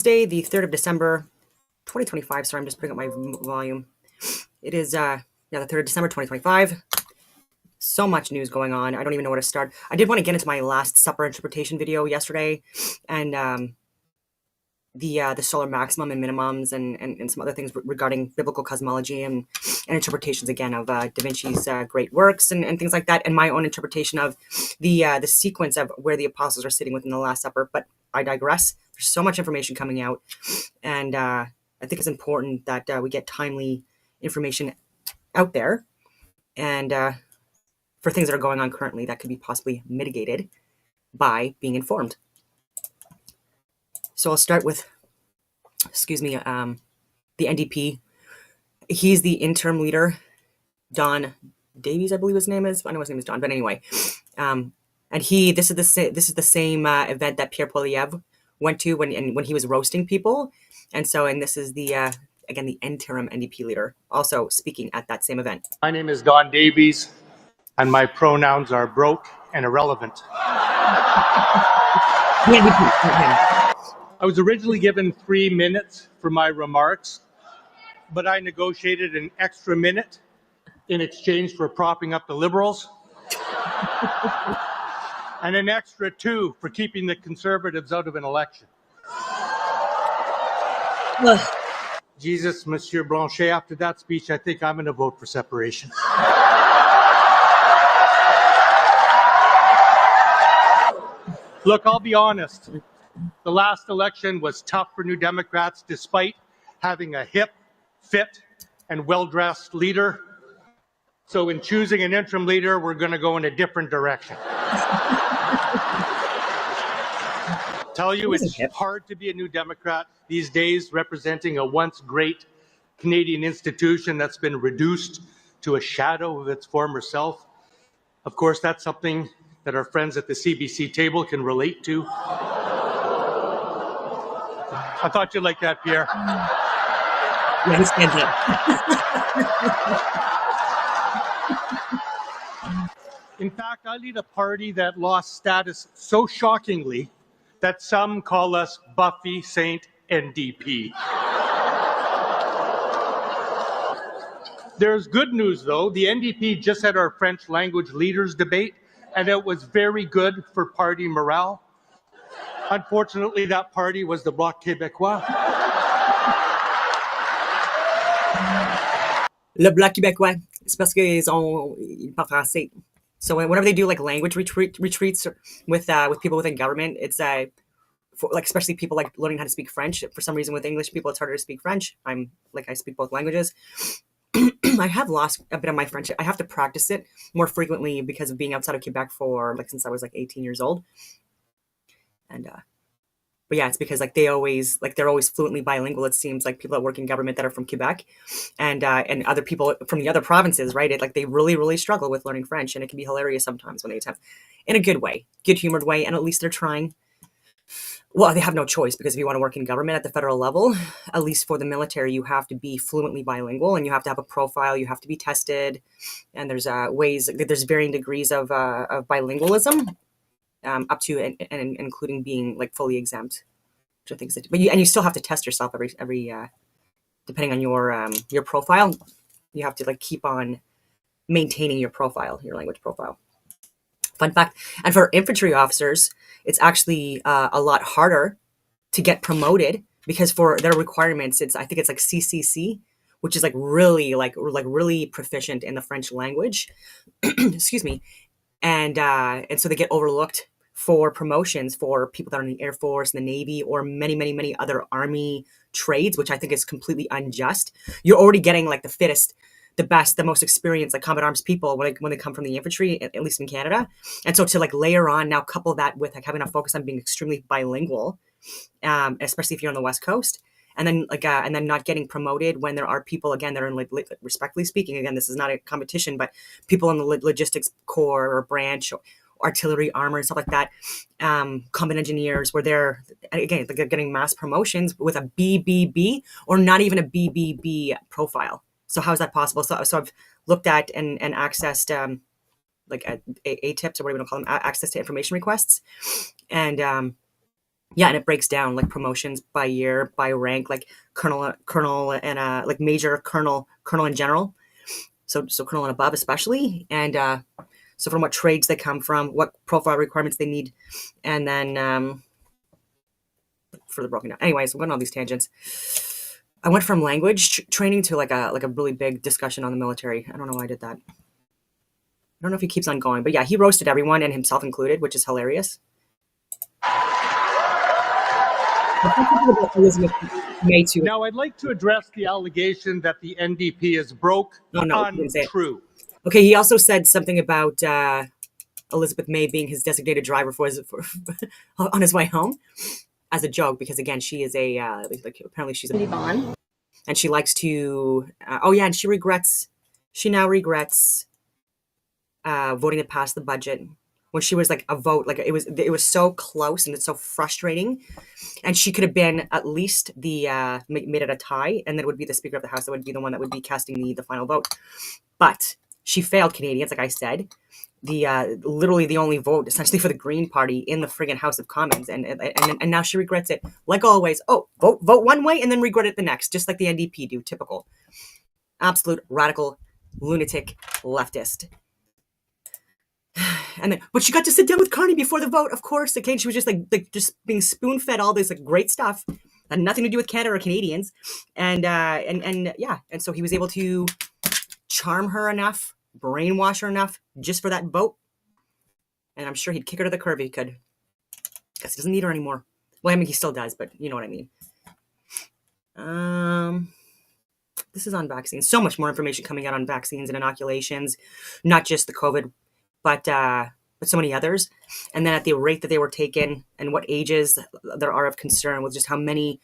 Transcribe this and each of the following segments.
Wednesday, the 3rd of December, 2025. Sorry, I'm just putting up my volume. It is, the 3rd of December, 2025. So much news going on. I don't even know where to start. I did want to get into my Last Supper interpretation video yesterday, and the solar maximum and minimums, and some other things regarding biblical cosmology and interpretations again of Da Vinci's great works and things like that, and my own interpretation of the sequence of where the apostles are sitting within the Last Supper. But I digress. There's so much information coming out, and I think it's important that we get timely information out there, and for things that are going on currently that could be possibly mitigated by being informed. So I'll start with, the NDP. He's the interim leader, Don Davies, I believe his name is. I know his name is Don, but anyway. And this is the same event that Pierre Poilievre went to when he was roasting people, and this is the again the interim NDP leader also speaking at that same event. My name is Don Davies, and my pronouns are broke and irrelevant. I was originally given 3 minutes for my remarks, but I negotiated an extra minute in exchange for propping up the Liberals, and an extra 2 for keeping the Conservatives out of an election. Jesus, Monsieur Blanchet, after that speech, I think I'm going to vote for separation. Look, I'll be honest. The last election was tough for New Democrats, despite having a hip, fit, and well-dressed leader. So in choosing an interim leader, we're going to go in a different direction. Tell you, it's hard to be a New Democrat these days, representing a once great Canadian institution that's been reduced to a shadow of its former self. Of course, that's something that our friends at the CBC table can relate to. I thought you'd like that, Pierre. Yeah, he's In fact, I lead a party that lost status so shockingly that some call us Buffy Saint NDP. There's good news, though. The NDP just had our French language leaders debate, and it was very good for party morale. Unfortunately, that party was the Bloc Québécois. Le Bloc Québécois, c'est parce qu'ils parlent français. So whenever they do like language retreats with people within government, it's for, like, especially people like learning how to speak French. For some reason, with English people, it's harder to speak French. I speak both languages. I have lost a bit of my French. I have to practice it more frequently because of being outside of Quebec for since I was 18 years old. And but yeah, it's because they're always fluently bilingual. It seems like people that work in government that are from Quebec, and other people from the other provinces, right? They really struggle with learning French, and it can be hilarious sometimes when they attempt, in a good way, good humored way, and at least they're trying. Well, they have no choice, because if you want to work in government at the federal level, at least for the military, you have to be fluently bilingual, and you have to have a profile. You have to be tested, and there's there's varying degrees of bilingualism. Up to and including being fully exempt, which I think is but you still have to test yourself every depending on your profile. You have to keep on maintaining your profile, your language profile. Fun fact. And for infantry officers, it's actually a lot harder to get promoted, because for their requirements, I think it's CCC, which is really proficient in the French language. Excuse me. And so they get overlooked for promotions for people that are in the Air Force, the Navy, or many other Army trades, which I think is completely unjust. You're already getting the fittest, the best, the most experienced combat arms people when they come from the infantry, at least in Canada. And so to layer on now, couple that with having a focus on being extremely bilingual, especially if you're on the West Coast. And then and then not getting promoted when there are people, again, that are in respectfully speaking, again, this is not a competition, but people in the logistics corps or branch, or artillery, armor, and stuff like that, combat engineers, where they're getting mass promotions with a BBB or not even a BBB profile. So how is that possible? So I've looked at and accessed ATIPs, or whatever you want to call them, access to information requests, and Yeah, and it breaks down like promotions by year, by rank, like colonel, and like major colonel and general. So colonel and above especially, and so from what trades they come from, what profile requirements they need, and then further broken down. Anyways, I'm going on these tangents. I went from language training to like a really big discussion on the military. I don't know why I did that. I don't know if he keeps on going, but yeah, he roasted everyone and himself included, which is hilarious. Now, I'd like to address the allegation that the NDP is broke. Untrue. Okay, he also said something about Elizabeth May being his designated driver on his way home, as a joke, because again, she is a apparently she's a Bond, and she likes to. And she now regrets voting to pass the budget when she was like a vote, like it was so close and it's so frustrating, and she could have been at least the made it a tie, and then it would be the Speaker of the House that would be the one that would be casting the final vote, but she failed Canadians, like I said. Literally the only vote essentially for the Green Party in the friggin' House of Commons, and now she regrets it, like always. Oh, vote one way and then regret it the next, just like the NDP do. Typical, absolute radical, lunatic leftist. And then, but she got to sit down with Carney before the vote, of course. Okay, she was just like just being spoon fed all this like great stuff, had nothing to do with Canada or Canadians, and so he was able to charm her enough, brainwash her enough just for that vote. And I'm sure he'd kick her to the curb if he could, because he doesn't need her anymore. Well, I mean, he still does, but you know what I mean. This is on vaccines. So much more information coming out on vaccines and inoculations, not just the COVID, but so many others. And then at the rate that they were taken and what ages there are of concern with just how many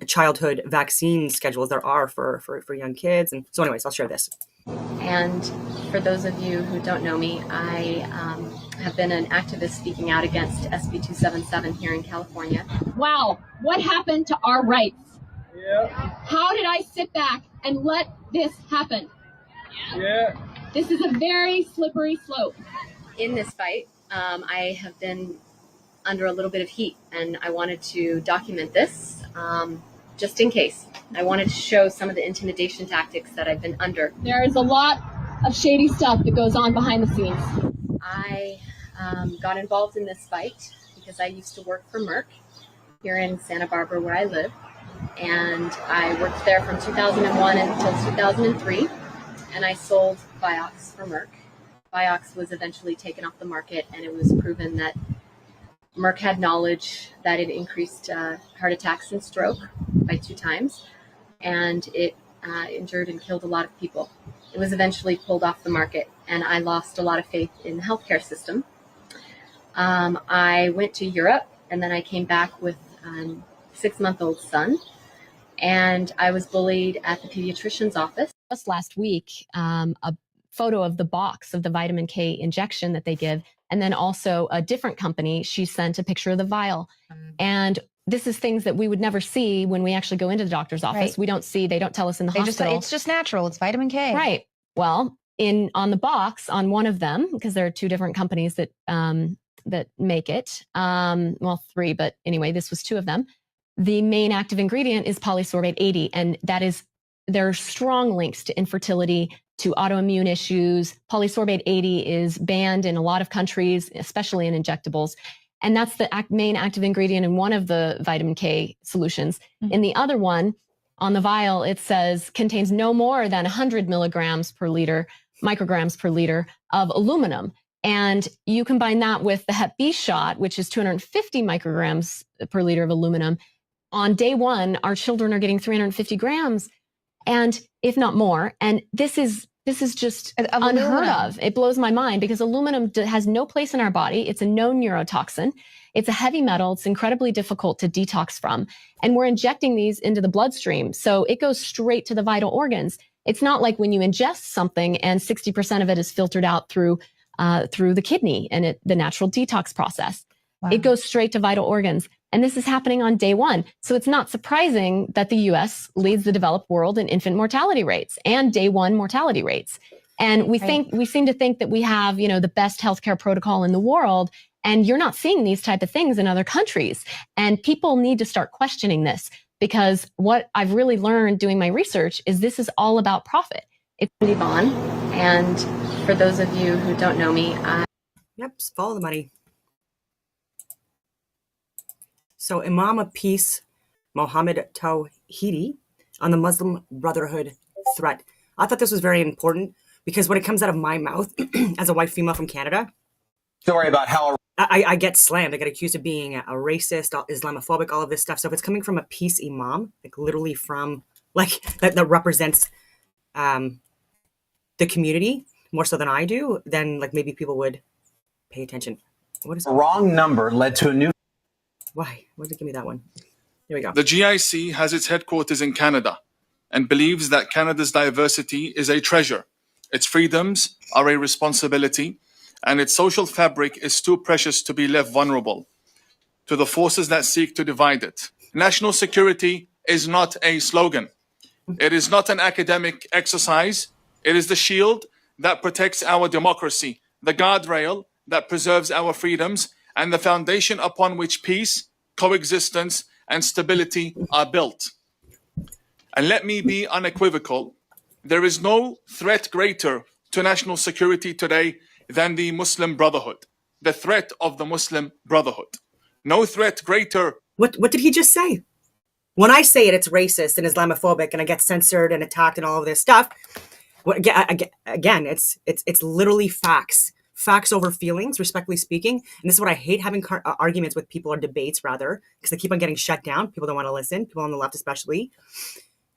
childhood vaccine schedules there are for young kids. And so anyways, I'll share this. And for those of you who don't know me, I have been an activist speaking out against SB 277 here in California. Wow, what happened to our rights? Yeah. How did I sit back and let this happen? Yeah. This is a very slippery slope. In this fight, I have been under a little bit of heat, and I wanted to document this just in case. I wanted to show some of the intimidation tactics that I've been under. There is a lot of shady stuff that goes on behind the scenes. I got involved in this fight because I used to work for Merck here in Santa Barbara, where I live, and I worked there from 2001 until 2003, and I sold Vioxx for Merck. Vioxx was eventually taken off the market, and it was proven that Merck had knowledge that it increased heart attacks and stroke by 2 times, and it injured and killed a lot of people. It was eventually pulled off the market, and I lost a lot of faith in the healthcare system. I went to Europe, and then I came back with a 6-month-old son, and I was bullied at the pediatrician's office. Just last week, a photo of the box of the vitamin K injection that they give, and then also a different company, she sent a picture of the vial. And this is things that we would never see when we actually go into the doctor's office. Right. We don't see, they don't tell us in the hospital. It's just natural. It's vitamin K. Right. Well, on the box, on one of them, because there are 2 different companies that make it, 3, but anyway, this was 2 of them. The main active ingredient is polysorbate 80, and there are strong links to infertility, to autoimmune issues. Polysorbate 80 is banned in a lot of countries, especially in injectables. And that's the main active ingredient in one of the vitamin K solutions. Mm-hmm. In the other one, on the vial, it says contains no more than 100 micrograms per liter of aluminum. And you combine that with the Hep B shot, which is 250 micrograms per liter of aluminum. On day 1, our children are getting 350 grams, and if not more. And this is just unheard of. It blows my mind because aluminum has no place in our body. It's a known neurotoxin. It's a heavy metal. It's incredibly difficult to detox from. And we're injecting these into the bloodstream. So it goes straight to the vital organs. It's not like when you ingest something and 60% of it is filtered out through the kidney and the natural detox process. Wow. It goes straight to vital organs. And this is happening on day 1. So it's not surprising that the US leads the developed world in infant mortality rates and day 1 mortality rates. And we seem to think that we have, the best healthcare protocol in the world. And you're not seeing these type of things in other countries. And people need to start questioning this, because what I've really learned doing my research is this is all about profit. It's Yvonne, and for those of you who don't know me, Yep, just follow the money. So Imam of Peace, Mohammed Tawhidi, on the Muslim Brotherhood threat. I thought this was very important because when it comes out of my mouth as a white female from Canada, story about how I get slammed. I get accused of being a racist, Islamophobic, all of this stuff. So if it's coming from a peace imam, like literally from like that represents the community more so than I do, then like maybe people would pay attention. What is the wrong number led to a new. Why? Why did it give me that one? Here we go. The GIC has its headquarters in Canada and believes that Canada's diversity is a treasure, its freedoms are a responsibility, and its social fabric is too precious to be left vulnerable to the forces that seek to divide it. National security is not a slogan. It is not an academic exercise. It is the shield that protects our democracy, the guardrail that preserves our freedoms, and the foundation upon which peace, coexistence, and stability are built. And let me be unequivocal. There is no threat greater to national security today than the Muslim Brotherhood, the threat of the Muslim Brotherhood. No threat greater. What did he just say? When I say it, it's racist and Islamophobic, and I get censored and attacked and all of this stuff. Again, it's literally facts. Facts over feelings, respectfully speaking. And this is what I hate, having arguments with people, or debates rather, because they keep on getting shut down. People don't want to listen, people on the left especially.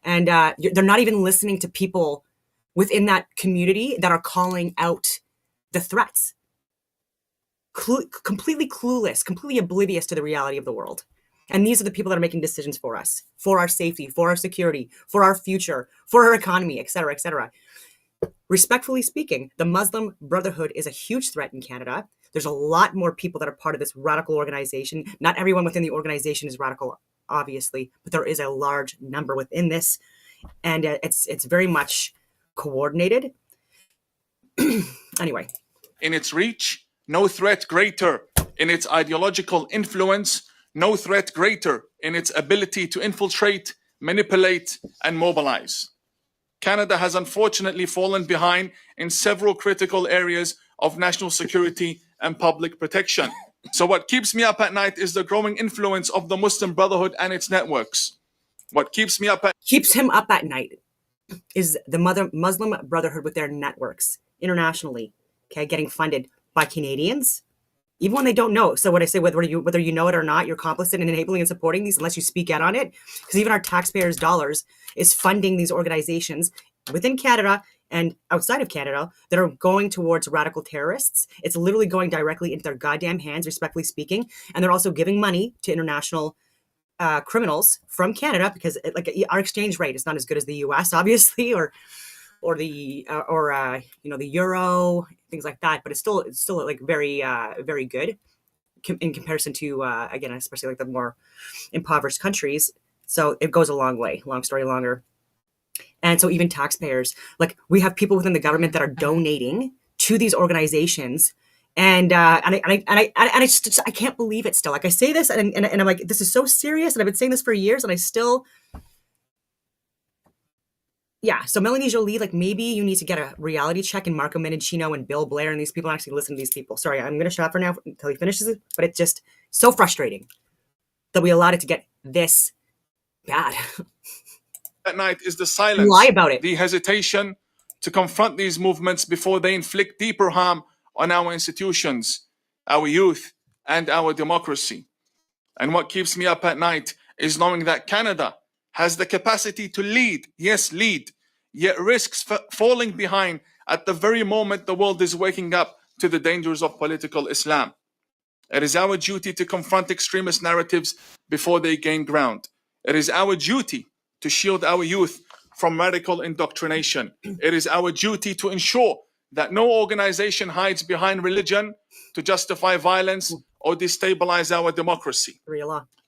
And they're not even listening to people within that community that are calling out the threats. Completely clueless, completely oblivious to the reality of the world. And these are the people that are making decisions for us, for our safety, for our security, for our future, for our economy, et cetera, et cetera. Respectfully speaking, the Muslim Brotherhood is a huge threat in Canada. There's a lot more people that are part of this radical organization. Not everyone within the organization is radical, obviously, but there is a large number within this, and it's very much coordinated. Anyway. In its reach, no threat greater. In its ideological influence, no threat greater. In its ability to infiltrate, manipulate, and mobilize. Canada has unfortunately fallen behind in several critical areas of national security and public protection. So what keeps me up at night is the growing influence of the Muslim Brotherhood and its networks. What keeps him up at night is the Muslim Brotherhood with their networks internationally, okay, getting funded by Canadians, even when they don't know. So what I say, whether you know it or not, you're complicit in enabling and supporting these unless you speak out on it, because even our taxpayers' dollars is funding these organizations within Canada and outside of Canada that are going towards radical terrorists. It's literally going directly into their goddamn hands, respectfully speaking, and they're also giving money to international criminals from Canada, because our exchange rate is not as good as the U.S. obviously, or the the euro, things like that, but it's still like very very good in comparison to again, especially like the more impoverished countries. So it goes a long way. Long story longer. And so even taxpayers, like we have people within the government that are donating to these organizations. And I can't believe it still. Like I say this and I'm like, this is so serious. And I've been saying this for years and I still, yeah. So Melanie Jolie, like maybe you need to get a reality check in Marco Mendicino and Bill Blair and these people actually listen to these people. Sorry, I'm going to shut up for now until he finishes it. But it's just so frustrating that we allowed it to get this bad. At night is the silence, lie about it, the hesitation to confront these movements before they inflict deeper harm on our institutions, our youth, and our democracy. And what keeps me up at night is knowing that Canada has the capacity to lead, yes, lead, yet risks falling behind at the very moment the world is waking up to the dangers of political Islam. It is our duty to confront extremist narratives before they gain ground. It is our duty to shield our youth from radical indoctrination. It is our duty to ensure that no organization hides behind religion to justify violence or destabilize our democracy.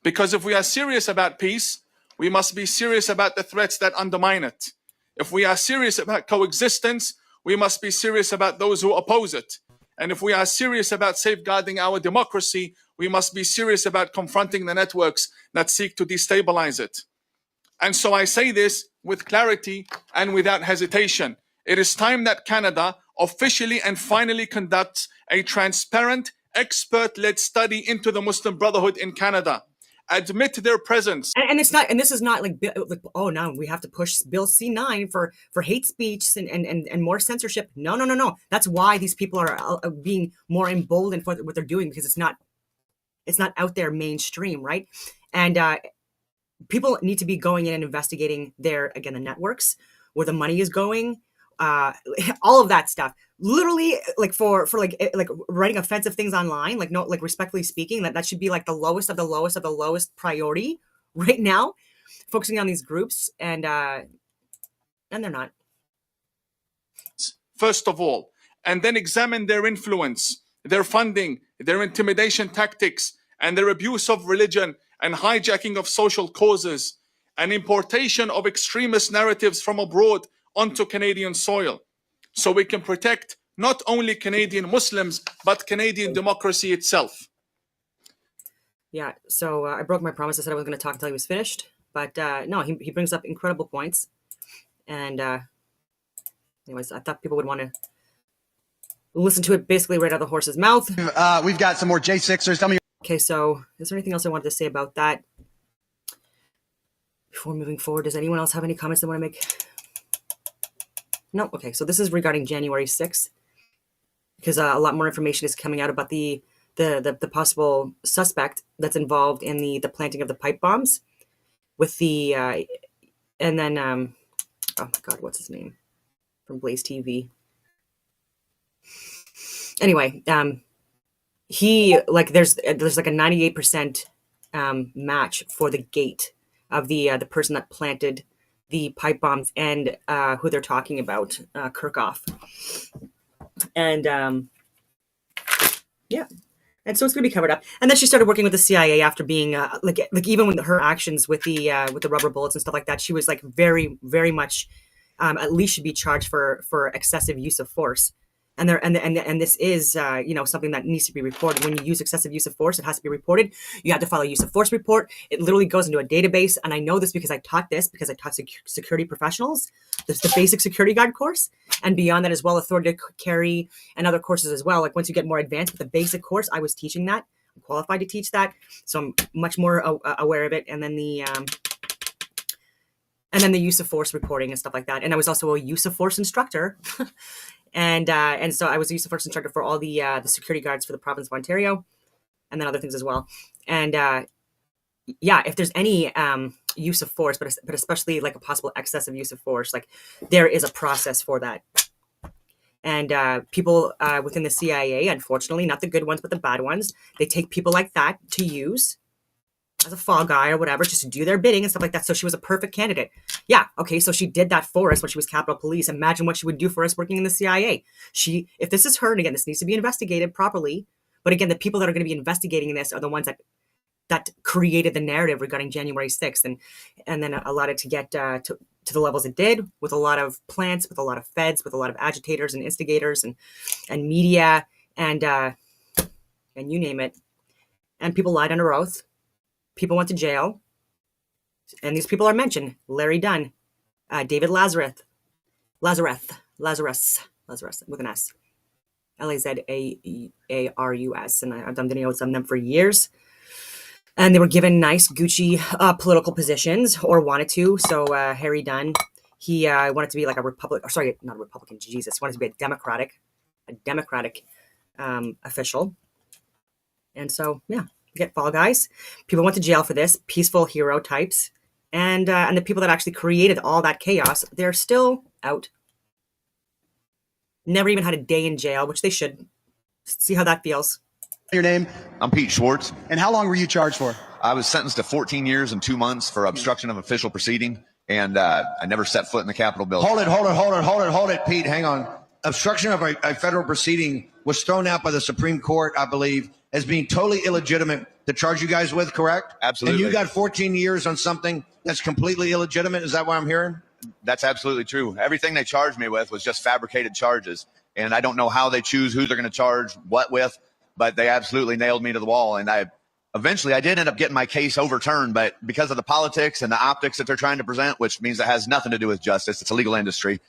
Because if we are serious about peace, we must be serious about the threats that undermine it. If we are serious about coexistence, we must be serious about those who oppose it. And if we are serious about safeguarding our democracy, we must be serious about confronting the networks that seek to destabilize it. And so I say this with clarity and without hesitation. It is time that Canada officially and finally conducts a transparent, expert-led study into the Muslim Brotherhood in Canada. Admit their presence. And it's not, and this is not like, oh no, we have to push Bill C9 for hate speech and more censorship. No. That's why these people are being more emboldened for what they're doing, because it's not out there mainstream, right? And people need to be going in and investigating the networks, where the money is going, all of that stuff. Literally, like for writing offensive things online, respectfully speaking, that should be like the lowest of the lowest of the lowest priority right now, focusing on these groups, and they're not. First of all, and then examine their influence, their funding, their intimidation tactics, and their abuse of religion and hijacking of social causes, and importation of extremist narratives from abroad onto Canadian soil, so we can protect not only Canadian Muslims, but Canadian democracy itself. Yeah, so I broke my promise. I said I was going to talk until he was finished, but no, he brings up incredible points. And anyways, I thought people would want to listen to it basically right out of the horse's mouth. We've got some more J6ers. Tell me. Okay, so is there anything else I wanted to say about that before moving forward? Does anyone else have any comments they want to make? No? Okay, so this is regarding January 6th, because a lot more information is coming out about the possible suspect that's involved in the planting of the pipe bombs with the, and then, oh my God, what's his name? From Blaze TV. Anyway, he, like, there's like a 98% match for the gate of the person that planted the pipe bombs and who they're talking about, Kirchhoff. And yeah, and so it's going to be covered up. And then she started working with the CIA after being like even with her actions with the rubber bullets and stuff like that, she was like very, very much at least should be charged for excessive use of force. And this is something that needs to be reported. When you use excessive use of force, it has to be reported. You have to file a use of force report. It literally goes into a database, and I know this because I taught security professionals. There's the basic security guard course, and beyond that as well, authority to carry and other courses as well. Like once you get more advanced with the basic course, I was teaching that. I'm qualified to teach that, so I'm much more aware of it. And then the use of force reporting and stuff like that. And I was also a use of force instructor. And so I was a use of force instructor for all the security guards for the province of Ontario, and then other things as well. And yeah, if there's any use of force, but especially like a possible excessive use of force, like there is a process for that. And people within the CIA, unfortunately, not the good ones, but the bad ones, they take people like that to use as a fall guy or whatever, just to do their bidding and stuff like that. So she was a perfect candidate. Yeah, okay, so she did that for us when she was Capitol Police. Imagine what she would do for us working in the CIA. If this is her, and again, this needs to be investigated properly, but again, the people that are going to be investigating this are the ones that created the narrative regarding January 6th and then allowed it to get to the levels it did, with a lot of plants, with a lot of feds, with a lot of agitators and instigators and media and you name it. And people lied under oath. People went to jail, and these people are mentioned: Larry Dunn, David Lazarus with an S, Lazarus, and I've done videos on them for years. And they were given nice Gucci political positions, or wanted to. So Harry Dunn, he wanted to be like wanted to be a Democratic official, and so yeah. Get fall guys. People went to jail for this, peaceful hero types, and the people that actually created all that chaos, they're still out. Never even had a day in jail, which they should. See how that feels. Your name? I'm Pete Schwartz. And how long were you charged for? I was sentenced to 14 years and 2 months for obstruction of official proceeding, and I never set foot in the Capitol building. Hold it, Pete. Hang on. Obstruction of a federal proceeding was thrown out by the Supreme Court, I believe, as being totally illegitimate to charge you guys with, correct? Absolutely. And you got 14 years on something that's completely illegitimate. Is that what I'm hearing? That's absolutely true. Everything they charged me with was just fabricated charges. And I don't know how they choose who they're going to charge what with, but they absolutely nailed me to the wall. And eventually I did end up getting my case overturned, but because of the politics and the optics that they're trying to present, which means it has nothing to do with justice, it's a legal industry,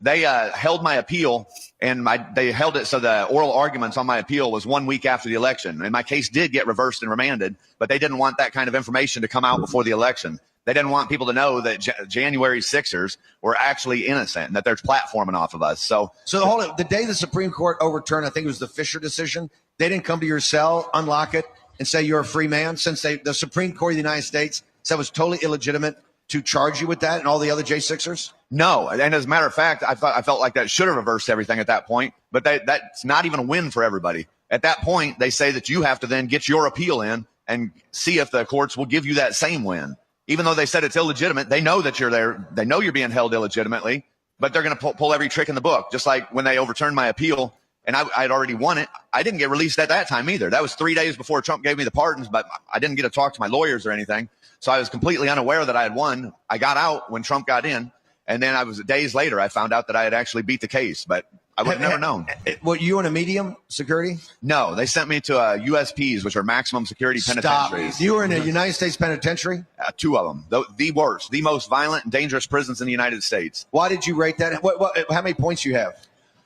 they held my appeal, and they held it so the oral arguments on my appeal was 1 week after the election. And my case did get reversed and remanded, but they didn't want that kind of information to come out before the election. They didn't want people to know that January 6ers were actually innocent and that they're platforming off of us. So hold it. The day the Supreme Court overturned, I think it was the Fisher decision, they didn't come to your cell, unlock it, and say you're a free man, since the Supreme Court of the United States said it was totally illegitimate to charge you with that and all the other J6ers? No. And as a matter of fact, I felt like that should have reversed everything at that point. But that's not even a win for everybody. At that point, they say that you have to then get your appeal in and see if the courts will give you that same win. Even though they said it's illegitimate, they know that you're there. They know you're being held illegitimately, but they're going to pull every trick in the book. Just like when they overturned my appeal and I'd already won it, I didn't get released at that time either. That was 3 days before Trump gave me the pardons, but I didn't get to talk to my lawyers or anything. So I was completely unaware that I had won. I got out when Trump got in, and then days later, I found out that I had actually beat the case, but I would have never known. Were you in a medium security? No, they sent me to USPs, which are maximum security penitentiaries. You were in a United States penitentiary? 2 of them. The worst, the most violent and dangerous prisons in the United States. Why did you rate that? How many points you have?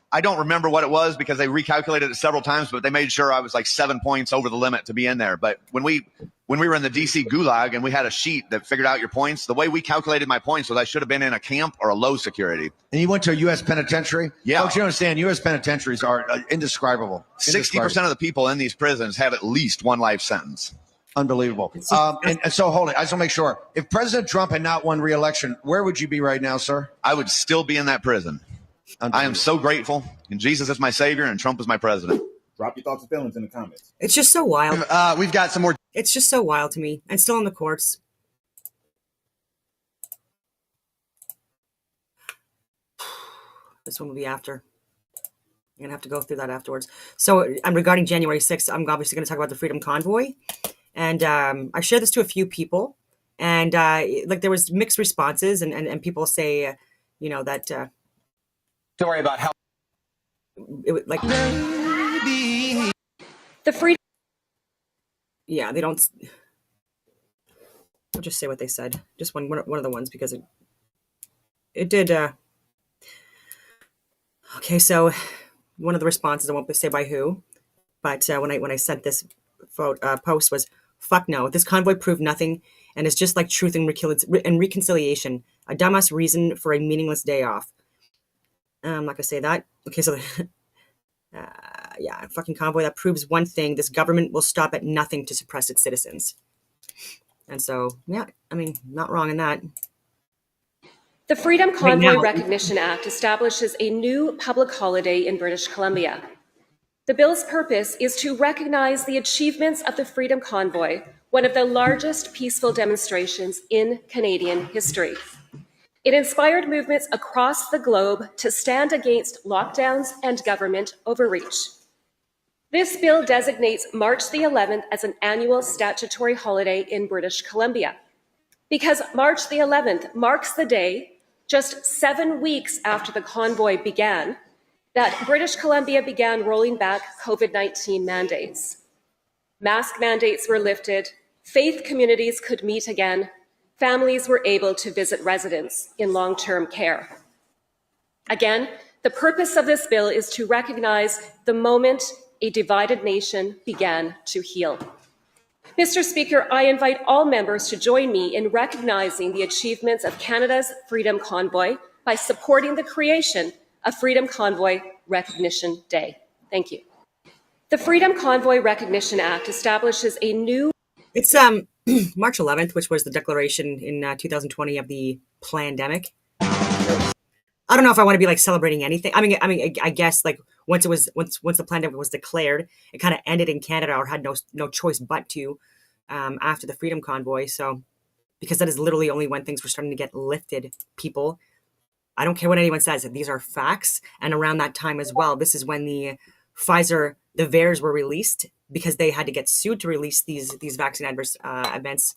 I don't remember what it was because they recalculated it several times, but they made sure I was like 7 points over the limit to be in there. But when we were in the DC Gulag and we had a sheet that figured out your points, the way we calculated my points was I should have been in a camp or a low security. And you went to a U.S. penitentiary? Yeah. Folks, you understand, U.S. penitentiaries are indescribable. 60% of the people in these prisons have at least 1 life sentence. Unbelievable. And so hold it. I just want to make sure. If President Trump had not won re-election, where would you be right now, sir? I would still be in that prison. I am so grateful. And Jesus is my savior and Trump is my president. Drop your thoughts and feelings in the comments. It's just so wild. We've got some more. It's just so wild to me. And still in the courts. This one will be after. I'm going to have to go through that afterwards. So regarding January 6th, I'm obviously going to talk about the Freedom Convoy. And I shared this to a few people. And like there was mixed responses. And people say, that... Story about how... It, like... The freedom... Yeah, they don't... I'll just say what they said. Just one of the ones, because it did... Okay, so one of the responses, I won't say by who, but when I sent this post was, fuck no, this convoy proved nothing and is just like truth and reconciliation, a dumbass reason for a meaningless day off. I'm not gonna say that. Okay, so yeah, fucking convoy that proves one thing: this government will stop at nothing to suppress its citizens. And so, yeah, I mean, not wrong in that. The Freedom Convoy Recognition Act establishes a new public holiday in British Columbia. The bill's purpose is to recognize the achievements of the Freedom Convoy, one of the largest peaceful demonstrations in Canadian history. It inspired movements across the globe to stand against lockdowns and government overreach. This bill designates March the 11th as an annual statutory holiday in British Columbia, because March the 11th marks the day, just 7 weeks after the convoy began, that British Columbia began rolling back COVID-19 mandates. Mask mandates were lifted, faith communities could meet again, families were able to visit residents in long-term care. Again, the purpose of this bill is to recognize the moment a divided nation began to heal. Mr. Speaker, I invite all members to join me in recognizing the achievements of Canada's Freedom Convoy by supporting the creation of Freedom Convoy Recognition Day. Thank you. The Freedom Convoy Recognition Act establishes a new... It's March 11th, which was the declaration in 2020 of the pandemic. I don't know if I want to be like celebrating anything. I mean, I guess like once the pandemic was declared, it kind of ended in Canada, or had no choice but to after the Freedom Convoy. So because that is literally only when things were starting to get lifted, people. I don't care what anyone says. These are facts. And around that time as well, this is when the Pfizer, the VAERS were released, because they had to get sued to release these vaccine adverse events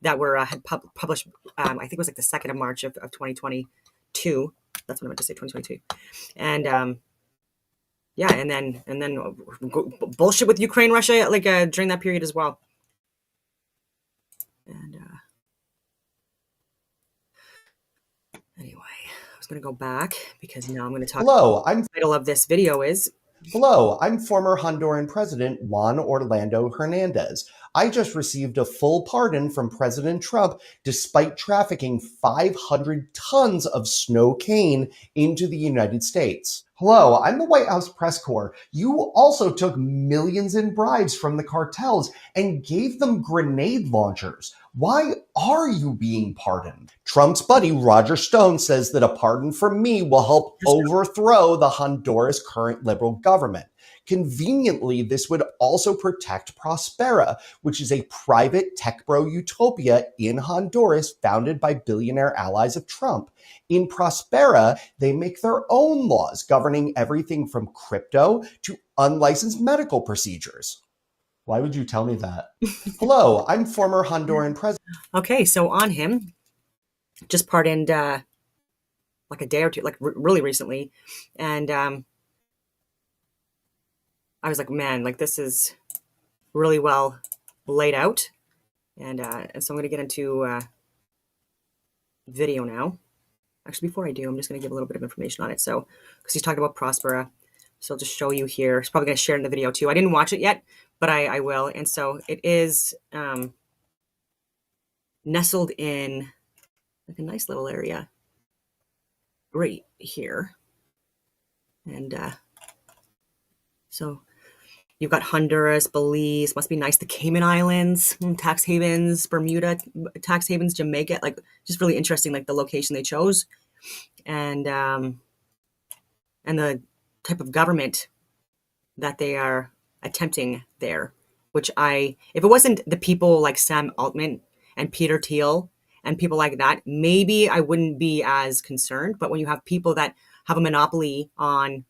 that were had published. I think it was like the 2nd of March of 2022. That's what I meant to say, 2022. And yeah, and then bullshit with Ukraine, Russia, like during that period as well. And anyway, I was going to go back because now I'm going to talk. Hello, the title of this video is I'm former Honduran President Juan Orlando Hernandez. I just received a full pardon from President Trump despite trafficking 500 tons of snow cane into the United States. Hello, I'm the White House press corps. You also took millions in bribes from the cartels and gave them grenade launchers. Why are you being pardoned? Trump's buddy Roger Stone says that a pardon from me will help overthrow the Honduras current liberal government. Conveniently, this would also protect Próspera, which is a private tech bro utopia in Honduras founded by billionaire allies of Trump. In Próspera, they make their own laws governing everything from crypto to unlicensed medical procedures. Why would you tell me that? Hello, I'm former Honduran president. Okay, so on him, just pardoned like a day or two, like really recently, and I was like, man, like this is really well laid out, and so I'm going to get into video now. Actually, before I do, I'm just going to give a little bit of information on it. So, because he's talking about Próspera, so I'll just show you here. He's probably going to share it in the video too. I didn't watch it yet, but I will. And so it is nestled in like a nice little area right here. And so you've got Honduras, Belize, must be nice. The Cayman Islands, tax havens, Bermuda, tax havens, Jamaica, like just really interesting, like the location they chose. And the type of government that they are attempting there, which if it wasn't the people like Sam Altman and Peter Thiel and people like that, maybe I wouldn't be as concerned. But when you have people that have a monopoly on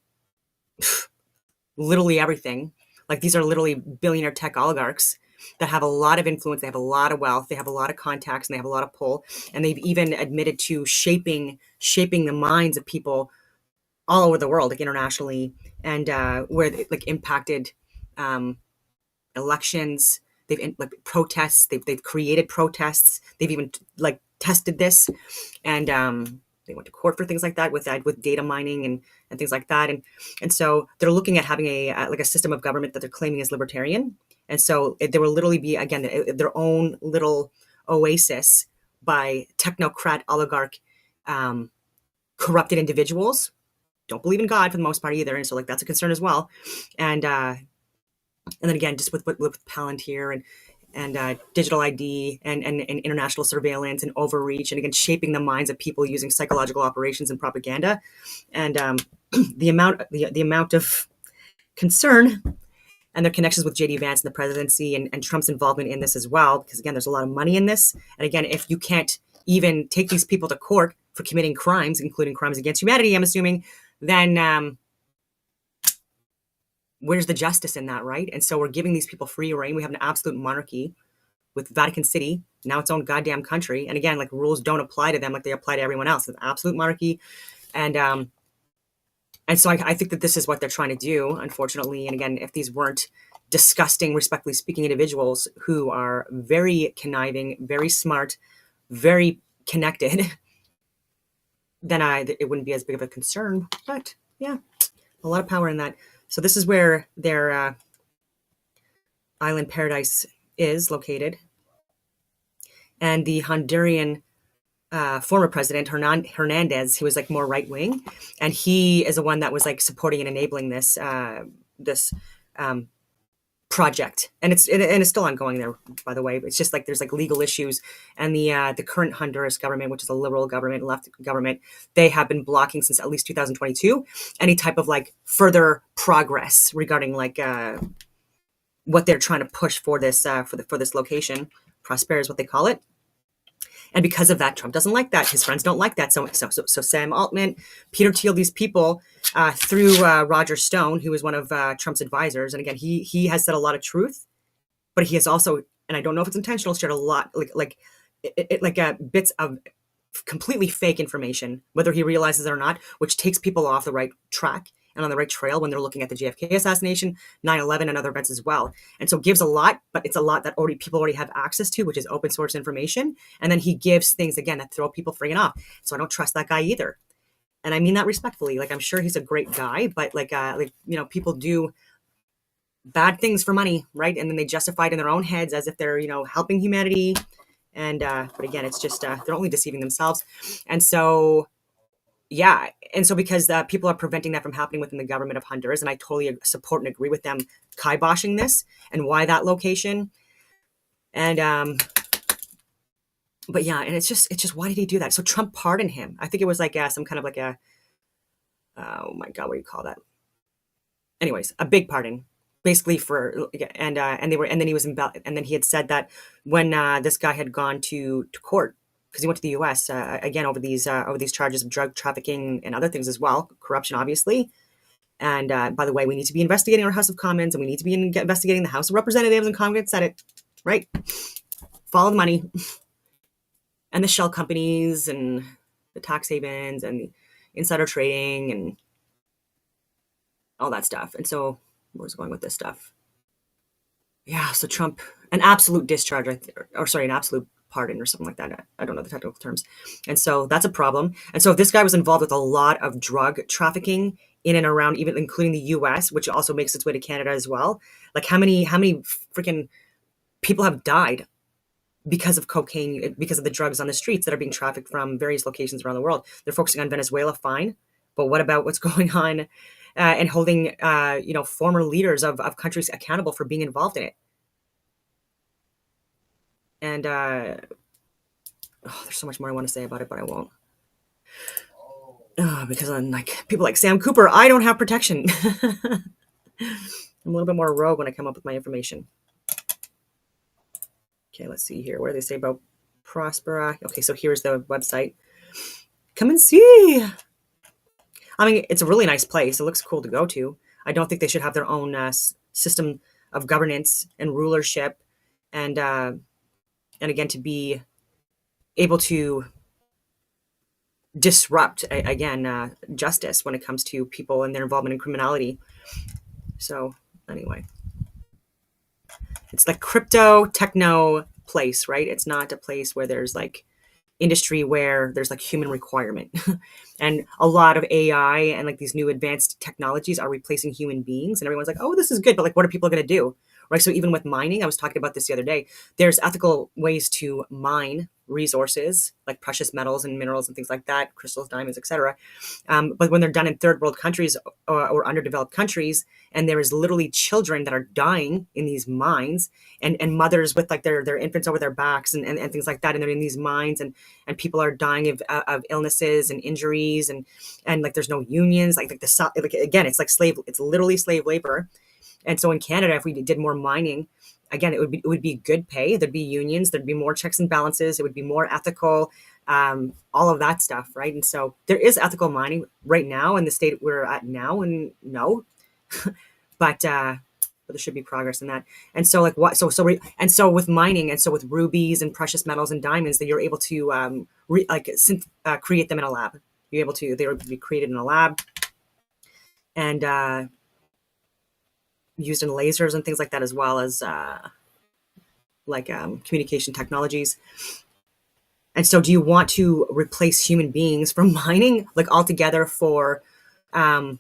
literally everything, like these are literally billionaire tech oligarchs that have a lot of influence, they have a lot of wealth, they have a lot of contacts, and they have a lot of pull, and they've even admitted to shaping the minds of people all over the world, like internationally, and where they, like impacted elections. They've like protests. They've created protests. They've even like tested this, and they went to court for things like that with data mining and things like that. And so they're looking at having a system of government that they're claiming is libertarian. And so there will literally be, again, their own little oasis by technocrat, oligarch, corrupted individuals. Don't believe in God for the most part either. And so like that's a concern as well. And then again, just with Palantir and digital ID and international surveillance and overreach, and again, shaping the minds of people using psychological operations and propaganda. And the amount of concern and their connections with J.D. Vance and the presidency and Trump's involvement in this as well, because again, there's a lot of money in this. And again, if you can't even take these people to court for committing crimes, including crimes against humanity, I'm assuming, then where's the justice in that, right? And so we're giving these people free reign. We have an absolute monarchy with Vatican City, now its own goddamn country. And again, like rules don't apply to them like they apply to everyone else. It's an absolute monarchy. And so I think that this is what they're trying to do, unfortunately. And again, if these weren't disgusting, respectfully speaking, individuals who are very conniving, very smart, very connected, then it wouldn't be as big of a concern. But yeah, a lot of power in that. So this is where their island paradise is located. And the Honduran former president, Hernandez, he was like more right wing. And he is the one that was like supporting and enabling this project. And it's still ongoing there, by the way. It's just like there's like legal issues. And the current Honduras government, which is a liberal government, left government, they have been blocking since at least 2022 any type of like further progress regarding like what they're trying to push for this for this location. Próspera is what they call it. And because of that, Trump doesn't like that. His friends don't like that. So Sam Altman, Peter Thiel, these people, through Roger Stone, who is one of Trump's advisors. And again, he has said a lot of truth, but he has also, and I don't know if it's intentional, shared a lot, like bits of completely fake information, whether he realizes it or not, which takes people off the right track and on the right trail when they're looking at the JFK assassination, 9/11, and other events as well. And so gives a lot, but it's a lot that people already have access to, which is open source information. And then he gives things again that throw people friggin' off. So I don't trust that guy either. And I mean that respectfully. Like, I'm sure he's a great guy, but people do bad things for money, right? And then they justify it in their own heads as if they're, helping humanity. And but again, it's just they're only deceiving themselves. And so because people are preventing that from happening within the government of Honduras, and I totally support and agree with them kiboshing this and why that location. And but yeah, and it's just why did he do that? So Trump pardoned him. I think it was like some kind of like a oh my god, what do you call that? Anyways, a big pardon, basically and then he was and then he had said that when this guy had gone to court, because he went to the U.S. Again over these charges of drug trafficking and other things as well, corruption obviously. And by the way, we need to be investigating our House of Commons, and we need to be investigating the House of Representatives and Congress and Senate, right? Follow the money and the shell companies and the tax havens and the insider trading and all that stuff. And so where's going with this stuff? Yeah, so Trump, an absolute discharge, an absolute pardon or something like that. I don't know the technical terms. And so that's a problem. And so if this guy was involved with a lot of drug trafficking in and around, even including the US, which also makes its way to Canada as well, like how many freaking people have died because of cocaine, because of the drugs on the streets that are being trafficked from various locations around the world? They're focusing on Venezuela, fine. But what about what's going on and holding, former leaders of countries accountable for being involved in it? And there's so much more I want to say about it, but I won't. Because I'm like people like Sam Cooper, I don't have protection. I'm a little bit more rogue when I come up with my information. Okay, let's see here. What do they say about Próspera? Okay, so here's the website. Come and see. I mean, it's a really nice place. It looks cool to go to. I don't think they should have their own system of governance and rulership, and again, to be able to disrupt justice when it comes to people and their involvement in criminality. So anyway, it's like crypto techno place, right? It's not a place where there's like industry where there's like human requirement. And a lot of AI and like these new advanced technologies are replacing human beings, and everyone's like, oh, this is good, but like what are people going to do, right? So even with mining, I was talking about this the other day, there's ethical ways to mine resources like precious metals and minerals and things like that, crystals, diamonds, etc. But when they're done in third world countries or underdeveloped countries, and there is literally children that are dying in these mines, and mothers with like their infants over their backs and things like that, and they're in these mines, and people are dying of illnesses and injuries, and like there's no unions, like again, it's like it's literally slave labor. And so in Canada, if we did more mining, again, it would be good pay. There'd be unions. There'd be more checks and balances. It would be more ethical, all of that stuff, right? And so there is ethical mining right now in the state we're at now, and no, but there should be progress in that. And so like what? So with mining, and so with rubies and precious metals and diamonds, that you're able to create them in a lab. They were able to be created in a lab, and used in lasers and things like that, as well as communication technologies. And so do you want to replace human beings from mining like altogether for like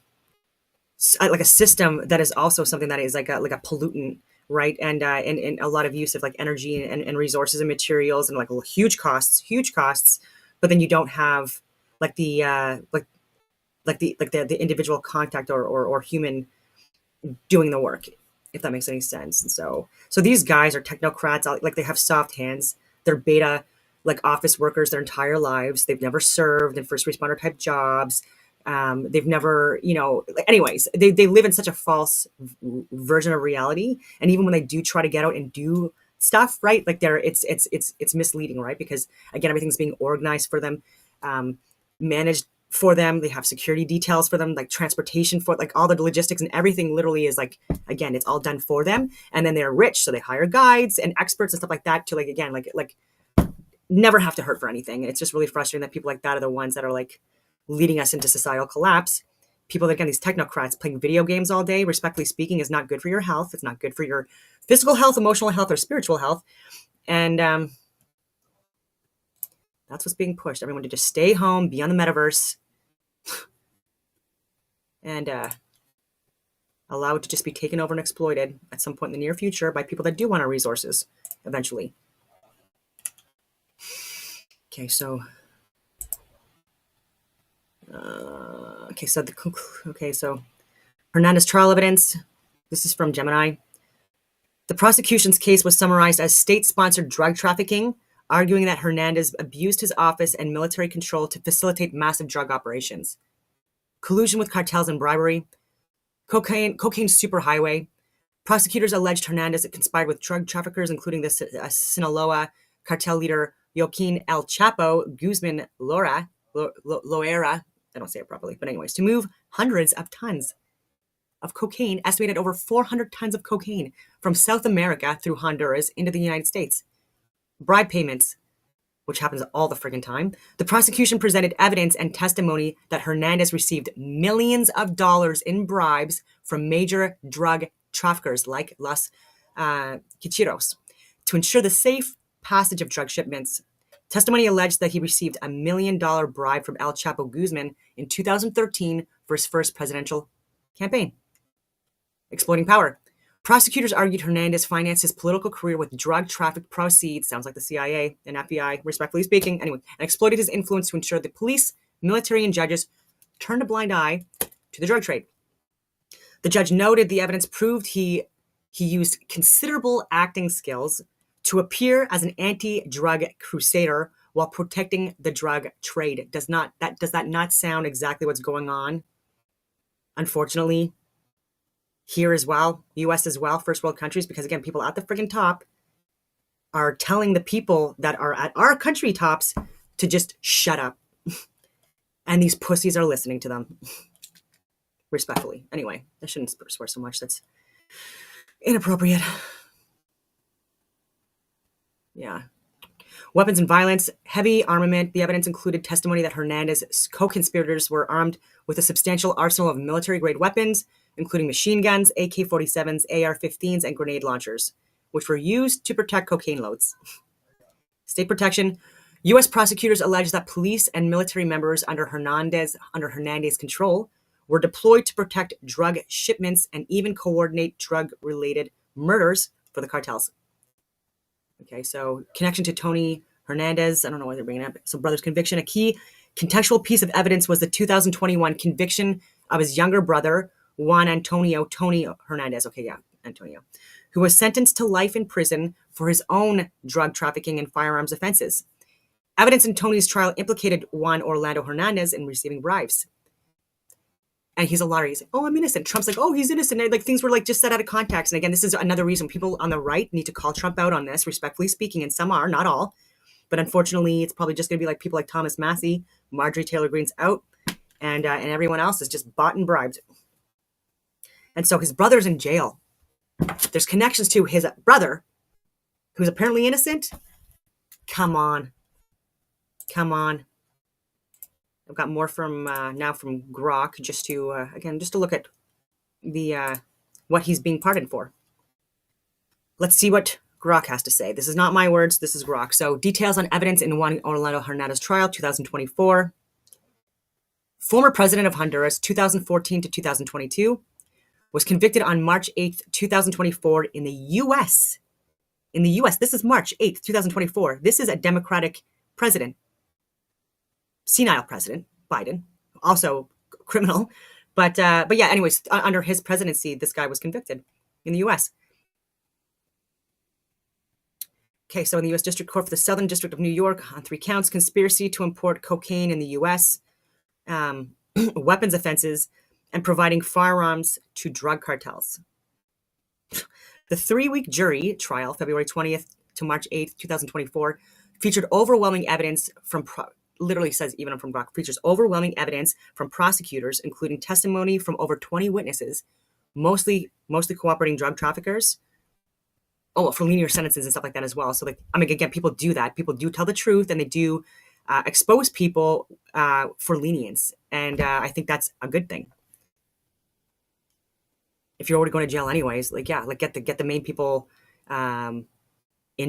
a system that is also something that is like a pollutant, right? And a lot of use of like energy and resources and materials, and like huge costs, but then you don't have like the the individual contact or human doing the work, if that makes any sense. And so these guys are technocrats, like they have soft hands. They're beta like office workers their entire lives. They've never served in first responder type jobs. They've never, anyways, they live in such a false version of reality. And even when they do try to get out and do stuff, right, like it's misleading, right? Because again, everything's being organized for them, managed for them. They have security details for them, like transportation for like all the logistics, and everything literally is like, again, it's all done for them. And then they're rich, so they hire guides and experts and stuff like that to like never have to hurt for anything. It's just really frustrating that people like that are the ones that are like leading us into societal collapse, people that, again, these technocrats playing video games all day, respectfully speaking, is not good for your health. It's not good for your physical health, emotional health, or spiritual health. And that's what's being pushed. Everyone to just stay home, be on the metaverse, and allow it to just be taken over and exploited at some point in the near future by people that do want our resources eventually. Okay, so so Hernandez trial evidence. This is from Gemini. The prosecution's case was summarized as state-sponsored drug trafficking, arguing that Hernandez abused his office and military control to facilitate massive drug operations, collusion with cartels and bribery, cocaine superhighway. Prosecutors alleged Hernandez conspired with drug traffickers, including the Sinaloa cartel leader Joaquin El Chapo Guzman Loera, I don't say it properly, but anyways, to move hundreds of tons of cocaine, estimated over 400 tons of cocaine from South America through Honduras into the United States. Bribe payments, which happens all the friggin' time. The prosecution presented evidence and testimony that Hernandez received millions of dollars in bribes from major drug traffickers like Los Quicheros to ensure the safe passage of drug shipments. Testimony alleged that he received a $1 million bribe from El Chapo Guzman in 2013 for his first presidential campaign. Exploiting power. Prosecutors argued Hernandez financed his political career with drug traffic proceeds, sounds like the CIA and FBI, respectfully speaking, anyway, and exploited his influence to ensure the police, military, and judges turned a blind eye to the drug trade. The judge noted the evidence proved he used considerable acting skills to appear as an anti-drug crusader while protecting the drug trade. Does that not sound exactly what's going on? Unfortunately, here as well, US as well, first world countries, because again, people at the friggin' top are telling the people that are at our country tops to just shut up. And these pussies are listening to them. Respectfully. Anyway, I shouldn't swear so much. That's inappropriate. Yeah. Weapons and violence, heavy armament. The evidence included testimony that Hernandez's co-conspirators were armed with a substantial arsenal of military-grade weapons, including machine guns, AK-47s, AR-15s, and grenade launchers, which were used to protect cocaine loads. State protection. U.S. prosecutors alleged that police and military members under Hernandez's control were deployed to protect drug shipments and even coordinate drug-related murders for the cartels. Okay, so connection to Tony Hernandez. I don't know why they're bringing it up. So brother's conviction. A key contextual piece of evidence was the 2021 conviction of his younger brother, Tony Hernandez. Okay, yeah, Antonio, who was sentenced to life in prison for his own drug trafficking and firearms offenses. Evidence in Tony's trial implicated Juan Orlando Hernandez in receiving bribes. And he's a liar. He's like, oh, I'm innocent. Trump's like, oh, he's innocent. And like things were like just set out of context. And again, this is another reason people on the right need to call Trump out on this, respectfully speaking. And some are, not all. But unfortunately, it's probably just going to be like people like Thomas Massey, Marjorie Taylor Greene's out, and everyone else is just bought and bribed. And so his brother's in jail. There's connections to his brother, who's apparently innocent. Come on. I've got more from now from Grok, just to look at the what he's being pardoned for. Let's see what Grok has to say. This is not my words. This is Grok. So details on evidence in Juan Orlando Hernandez trial, 2024. Former president of Honduras, 2014 to 2022, was convicted on March 8th, 2024 in the U.S. In the U.S., this is March 8th, 2024. This is a Democratic president. Senile president, Biden, also criminal. But yeah, anyways, under his presidency, this guy was convicted in the U.S. Okay, so in the U.S. District Court for the Southern District of New York on 3 counts, conspiracy to import cocaine in the U.S., weapons offenses, and providing firearms to drug cartels. The 3-week jury trial, February 20th to March 8th, 2024, featured overwhelming evidence from literally says even from Grok, features overwhelming evidence from prosecutors, including testimony from over 20 witnesses, mostly cooperating drug traffickers. Oh, for linear sentences and stuff like that as well. So like, I mean, again, people do that. People do tell the truth, and they do expose people for lenience. And I think that's a good thing. if you're already going to jail anyways, like, yeah, like get the main people in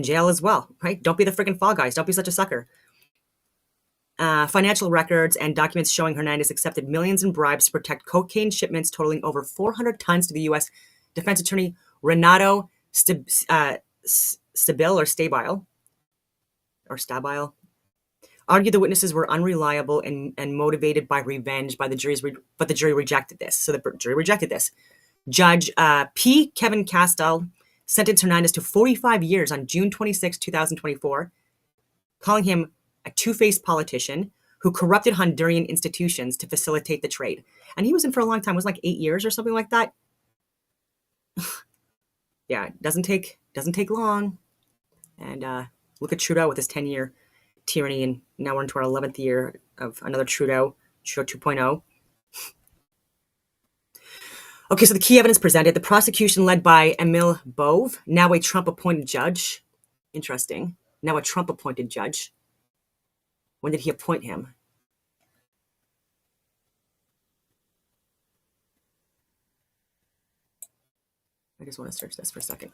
jail as well, right? Don't be the freaking fall guys. Don't be such a sucker. Financial records and documents showing Hernandez accepted millions in bribes to protect cocaine shipments totaling over 400 tons to the U.S. Defense Attorney Renato Stabile argued the witnesses were unreliable and motivated by revenge but the jury rejected this. So the jury rejected this. Judge P. Kevin Castell sentenced Hernandez to 45 years on June 26, 2024, calling him a two-faced politician who corrupted Honduran institutions to facilitate the trade. And he was in for a long time. It was like 8 years or something like that. Yeah, it doesn't take long. And look at Trudeau with his 10-year tyranny, and now we're into our 11th year of another Trudeau 2.0. Okay, so the key evidence presented, the prosecution led by Emile Bove, now a Trump-appointed judge. Interesting. Now a Trump-appointed judge. When did he appoint him? I just want to search this for a second.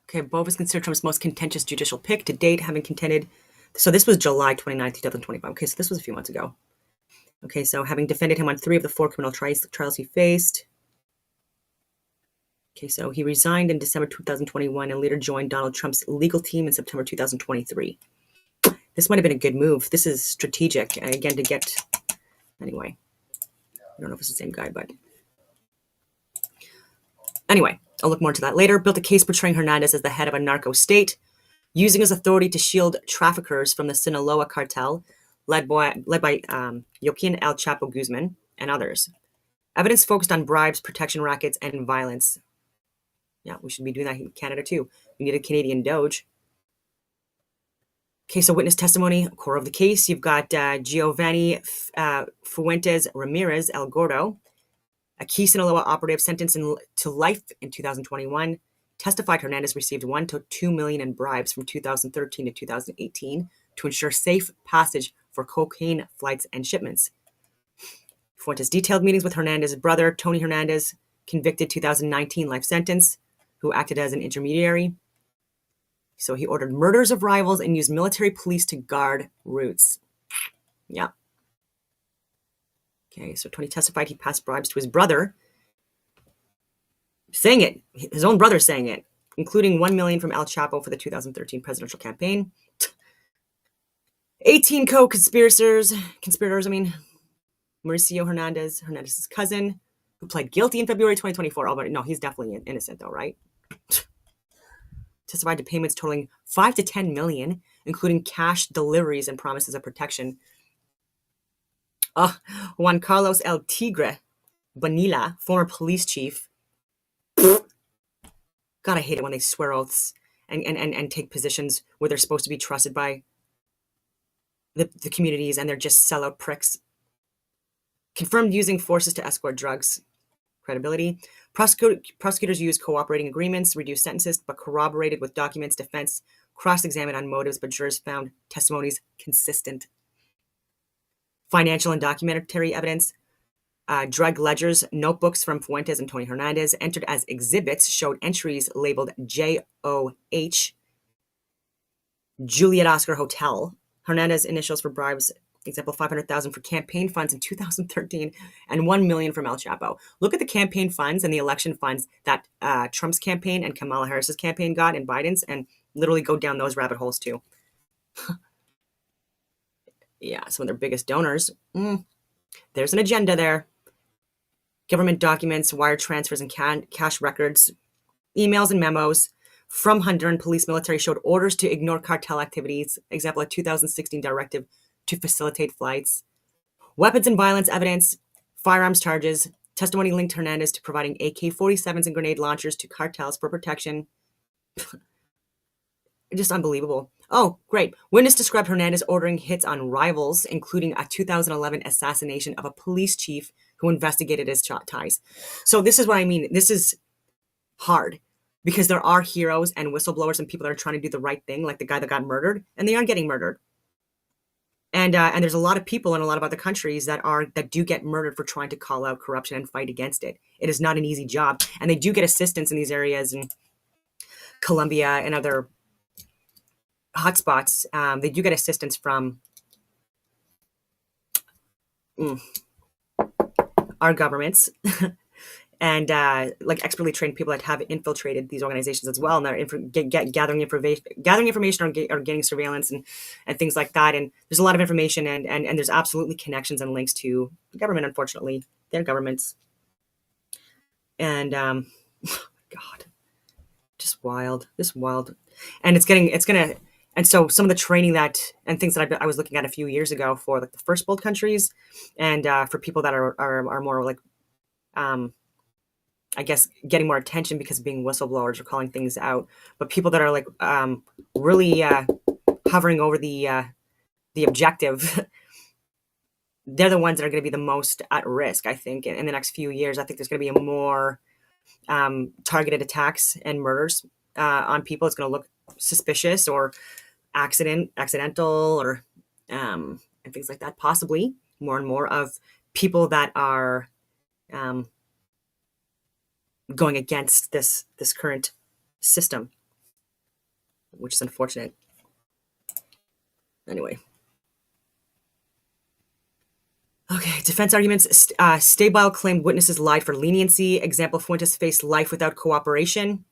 Okay, Bove is considered Trump's most contentious judicial pick to date, having contended. So this was July 29, 2025. Okay, so this was a few months ago. Okay, so having defended him on 3 of the 4 criminal trials he faced. Okay, so he resigned in December 2021 and later joined Donald Trump's legal team in September 2023. This might have been a good move. This is strategic, again, to get... Anyway, I don't know if it's the same guy, but... Anyway, I'll look more into that later. Built a case portraying Hernandez as the head of a narco state, using his authority to shield traffickers from the Sinaloa cartel, led by Joaquin El Chapo Guzman and others. Evidence focused on bribes, protection rackets, and violence. Yeah, we should be doing that in Canada too. We need a Canadian Doge. Okay, so witness testimony, core of the case. You've got Giovanni Fuentes Ramirez El Gordo, a key Sinaloa operative sentenced to life in 2021, testified Hernandez received $1 to $2 million in bribes from 2013 to 2018 to ensure safe passage for cocaine flights and shipments. Fuentes detailed meetings with Hernandez's brother, Tony Hernandez, convicted 2019 life sentence, who acted as an intermediary. So he ordered murders of rivals and used military police to guard routes. Yeah. Okay, so Tony testified he passed bribes to his brother, saying it, his own brother saying it, including $1 million from El Chapo for the 2013 presidential campaign. 18 co-conspirators, Mauricio Hernandez's cousin, who pled guilty in February 2024. Oh, but no, he's definitely innocent though, right? Testified to payments totaling $5 to $10 million, including cash deliveries and promises of protection. Juan Carlos El Tigre Bonilla, former police chief. God, I hate it when they swear oaths and take positions where they're supposed to be trusted by the communities and they're just sellout pricks. Confirmed using forces to escort drugs. Credibility. Prosecutors used cooperating agreements, reduced sentences, but corroborated with documents. Defense cross-examined on motives, but jurors found testimonies consistent. Financial and documentary evidence. Drug ledgers, notebooks from Fuentes and Tony Hernandez entered as exhibits showed entries labeled JOH, Juliet Oscar Hotel. Hernandez initials for bribes, example, $500,000 for campaign funds in 2013 and $1 million from El Chapo. Look at the campaign funds and the election funds that Trump's campaign and Kamala Harris's campaign got and Biden's, and literally go down those rabbit holes too. Yeah, some of their biggest donors. There's an agenda there. Government documents, wire transfers, and cash records, emails and memos from Honduran police military showed orders to ignore cartel activities. Example, a 2016 directive to facilitate flights. Weapons and violence evidence, firearms charges, testimony linked Hernandez to providing AK-47s and grenade launchers to cartels for protection. Just unbelievable. Oh, great. Witness described Hernandez ordering hits on rivals, including a 2011 assassination of a police chief who investigated his ties. So this is what I mean. This is hard. because there are heroes and whistleblowers and people that are trying to do the right thing, like the guy that got murdered, and they are getting murdered. And there's a lot of people in a lot of other countries that do get murdered for trying to call out corruption and fight against it. It is not an easy job, and they do get assistance in these areas in Colombia and other hotspots. They do get assistance from our governments and like expertly trained people that have infiltrated these organizations as well, and they're gathering information or getting surveillance and things like that. And there's a lot of information, and there's absolutely connections and links to the government, unfortunately, their governments. And God, just wild, and and so some of the training and things that I was looking at a few years ago for like the first world countries, and for people that are more like, I guess, getting more attention because of being whistleblowers or calling things out, but people that are like really hovering over the objective, they're the ones that are going to be the most at risk, I think, in the next few years. I think there's going to be a more targeted attacks and murders on people. It's going to look suspicious or accidental or and things like that. Possibly more and more of people that are going against this current system, which is unfortunate. Anyway. Okay, defense arguments. Stabile claimed witnesses lied for leniency. Example, Fuentes faced life without cooperation.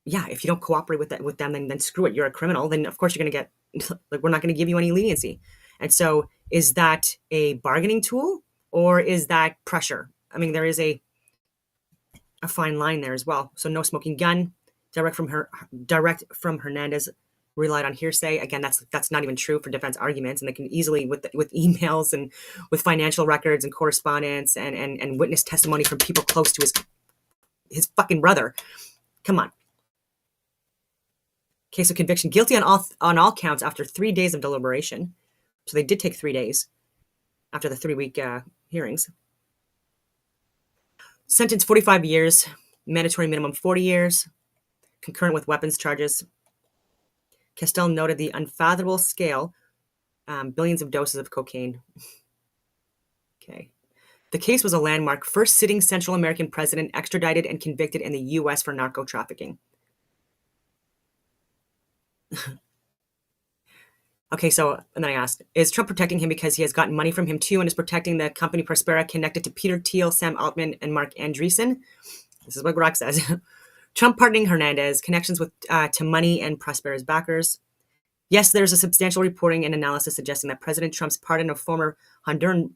Yeah, if you don't cooperate with them, then screw it. You're a criminal. Then of course you're going to get, like, we're not going to give you any leniency. And so is that a bargaining tool or is that pressure? I mean, there is a fine line there as well. So no smoking gun, direct from Hernandez, relied on hearsay. Again, that's not even true for defense arguments, and they can easily with emails and with financial records and correspondence and witness testimony from people close to his fucking brother. Come on. Case of conviction, guilty on all counts after 3 days of deliberation. So they did take 3 days after the 3-week hearings. Sentence 45 years, mandatory minimum 40 years, concurrent with weapons charges. Castell noted the unfathomable scale, billions of doses of cocaine. Okay. The case was a landmark, first sitting Central American president extradited and convicted in the U.S. for narco trafficking. Okay, so, and then I asked, is Trump protecting him because he has gotten money from him too and is protecting the company Próspera connected to Peter Thiel, Sam Altman, and Mark Andreessen? This is what Grok says. Trump pardoning Hernandez, connections to money and Próspera's backers. Yes, there's a substantial reporting and analysis suggesting that President Trump's pardon of former Honduran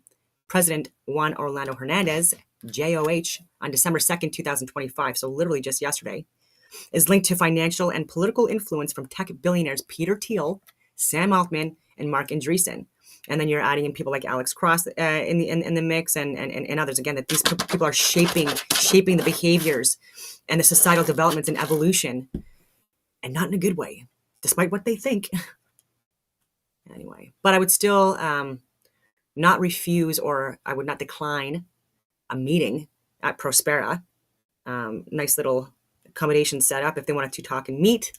President Juan Orlando Hernandez, JOH, on December 2nd, 2025, so literally just yesterday, is linked to financial and political influence from tech billionaires Peter Thiel, Sam Altman, and Mark Andreessen. And then you're adding in people like Alex Cross in the mix and others. Again, that these people are shaping the behaviors and the societal developments and evolution, and not in a good way, despite what they think. Anyway, but I would still not refuse, or I would not decline a meeting at Próspera. Nice little accommodation set up if they wanted to talk and meet.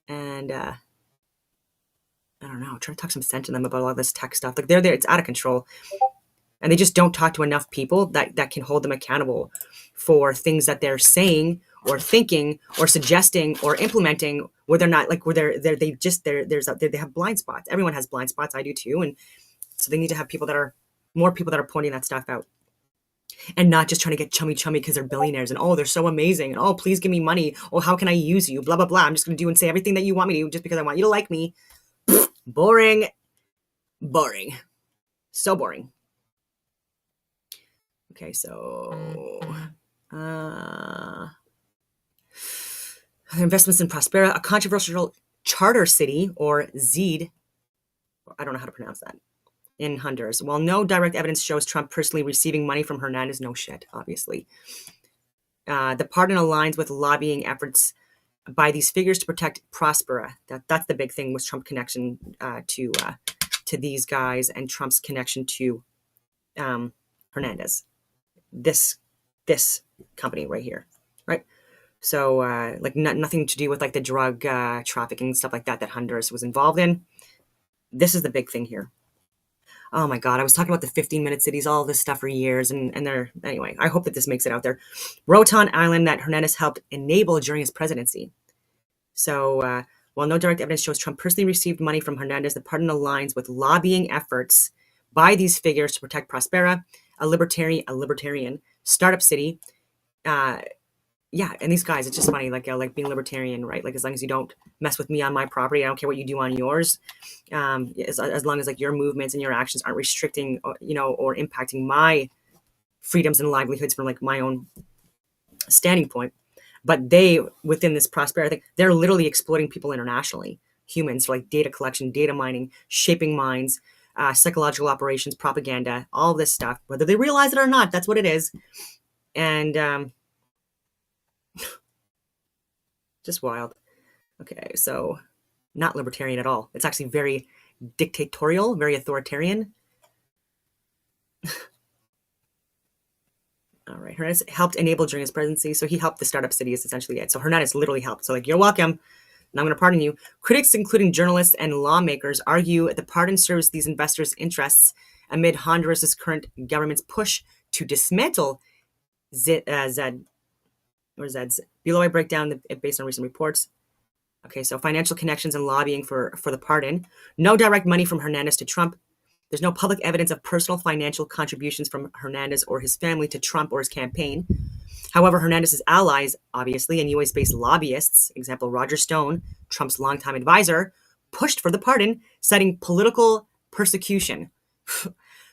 And I don't know, try to talk some sense to them about all this tech stuff. Like, they're there, it's out of control. And they just don't talk to enough people that can hold them accountable for things that they're saying or thinking or suggesting or implementing, where they're not, like, where they have blind spots. Everyone has blind spots. I do too. And so they need to have more people that are pointing that stuff out, and not just trying to get chummy because they're billionaires and, oh, they're so amazing, and, oh, please give me money, oh, how can I use you, blah blah blah. I'm just going to do and say everything that you want me to just because I want you to like me. Boring, so boring. Okay, so investments in Próspera, a controversial charter city, or ZEED, I don't know how to pronounce that, in Honduras. While no direct evidence shows Trump personally receiving money from Hernandez, no shit, obviously. The pardon aligns with lobbying efforts by these figures to protect Próspera. That's the big thing, was Trump's connection to these guys and Trump's connection to Hernandez. This company right here, right? So like nothing to do with like the drug trafficking stuff like that that Honduras was involved in. This is the big thing here. Oh my God, I was talking about the 15-minute cities, all this stuff for years, and they're anyway. I hope that this makes it out there. Roatan Island that Hernandez helped enable during his presidency. So while no direct evidence shows Trump personally received money from Hernandez, the pardon aligns with lobbying efforts by these figures to protect Próspera, a libertarian startup city. Yeah, and these guys, it's just funny, like being libertarian, right? Like as long as you don't mess with me on my property, I don't care what you do on yours. As long as like your movements and your actions aren't restricting, or impacting my freedoms and livelihoods from like my own standing point. But they, within this Próspera thing, they're literally exploiting people internationally, humans, for like data collection, data mining, shaping minds, psychological operations, propaganda, all this stuff, whether they realize it or not. That's what it is. And just wild. Okay, so not libertarian at all. It's actually very dictatorial, very authoritarian. All right, Hernandez helped enable during his presidency, so he helped the startup city is essentially it. So Hernandez literally helped. So like, you're welcome, and I'm going to pardon you. Critics, including journalists and lawmakers, argue the pardon serves these investors' interests amid Honduras's current government's push to dismantle Zed's. Below I break down based on recent reports. Okay, so financial connections and lobbying for the pardon. No direct money from Hernandez to Trump. There's no public evidence of personal financial contributions from Hernandez or his family to Trump or his campaign. However, Hernandez's allies, obviously, and US-based lobbyists, example Roger Stone, Trump's longtime advisor, pushed for the pardon, citing political persecution.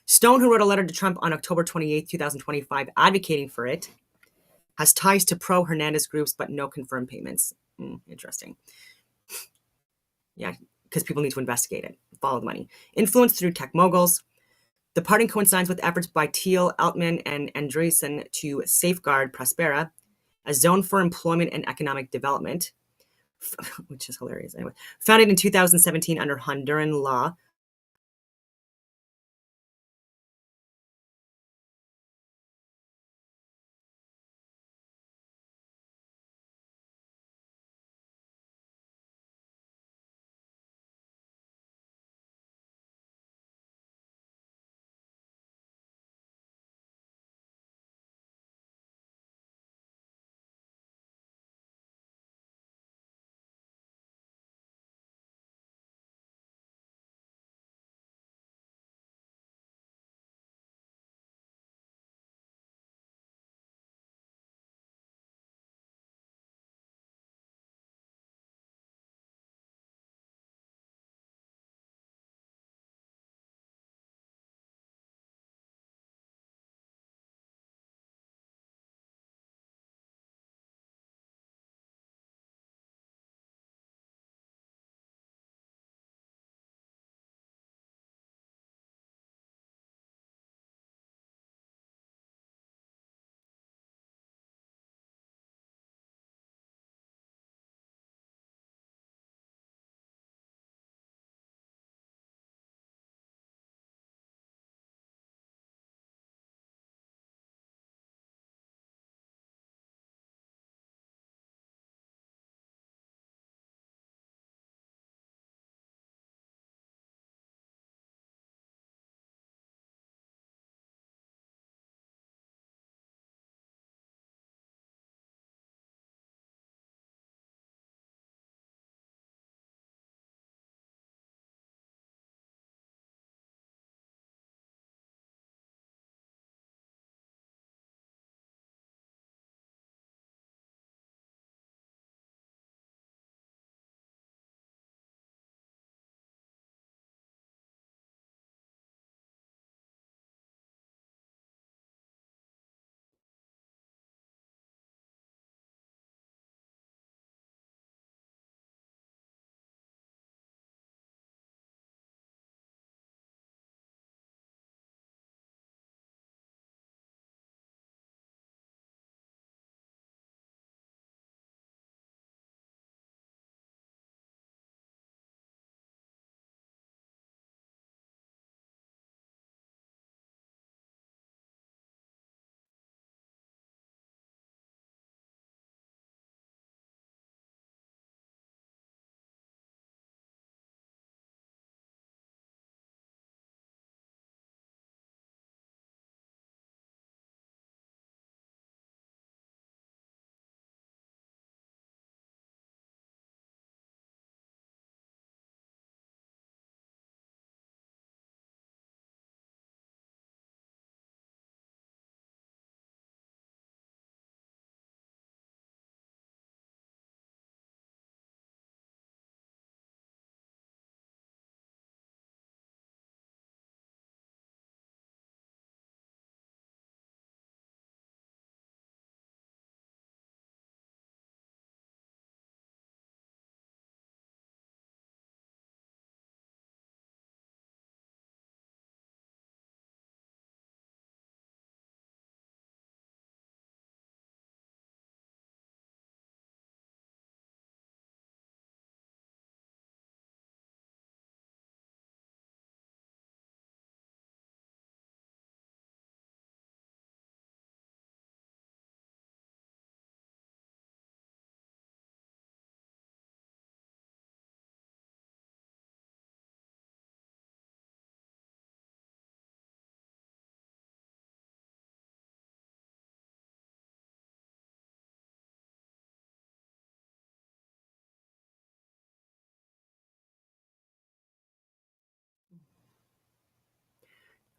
Stone, who wrote a letter to Trump on October 28, 2025, advocating for it, has ties to pro-Hernandez groups, but no confirmed payments. Interesting. Yeah, because people need to investigate it, follow the money. Influence through tech moguls. The pardon coincides with efforts by Thiel, Altman, and Andreessen to safeguard Próspera, a zone for employment and economic development, which is hilarious. Anyway, founded in 2017 under Honduran law,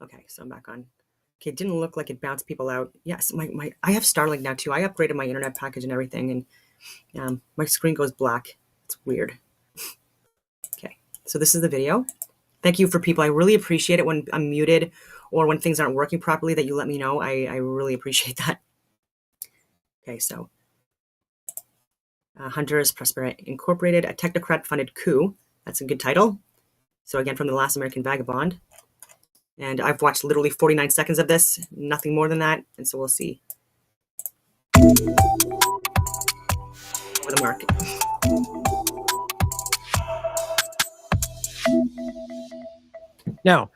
Okay, so I'm back on. Okay, it didn't look like it bounced people out. Yes, I have Starlink now too. I upgraded my internet package and everything, and my screen goes black. It's weird. Okay, so this is the video. Thank you for people. I really appreciate it when I'm muted or when things aren't working properly that you let me know. I really appreciate that. Okay, so Honduras, Próspera Incorporated, a technocrat-funded coup. That's a good title. So again, from The Last American Vagabond. And I've watched literally 49 seconds of this, nothing more than that. And so we'll see. Over the market. Now,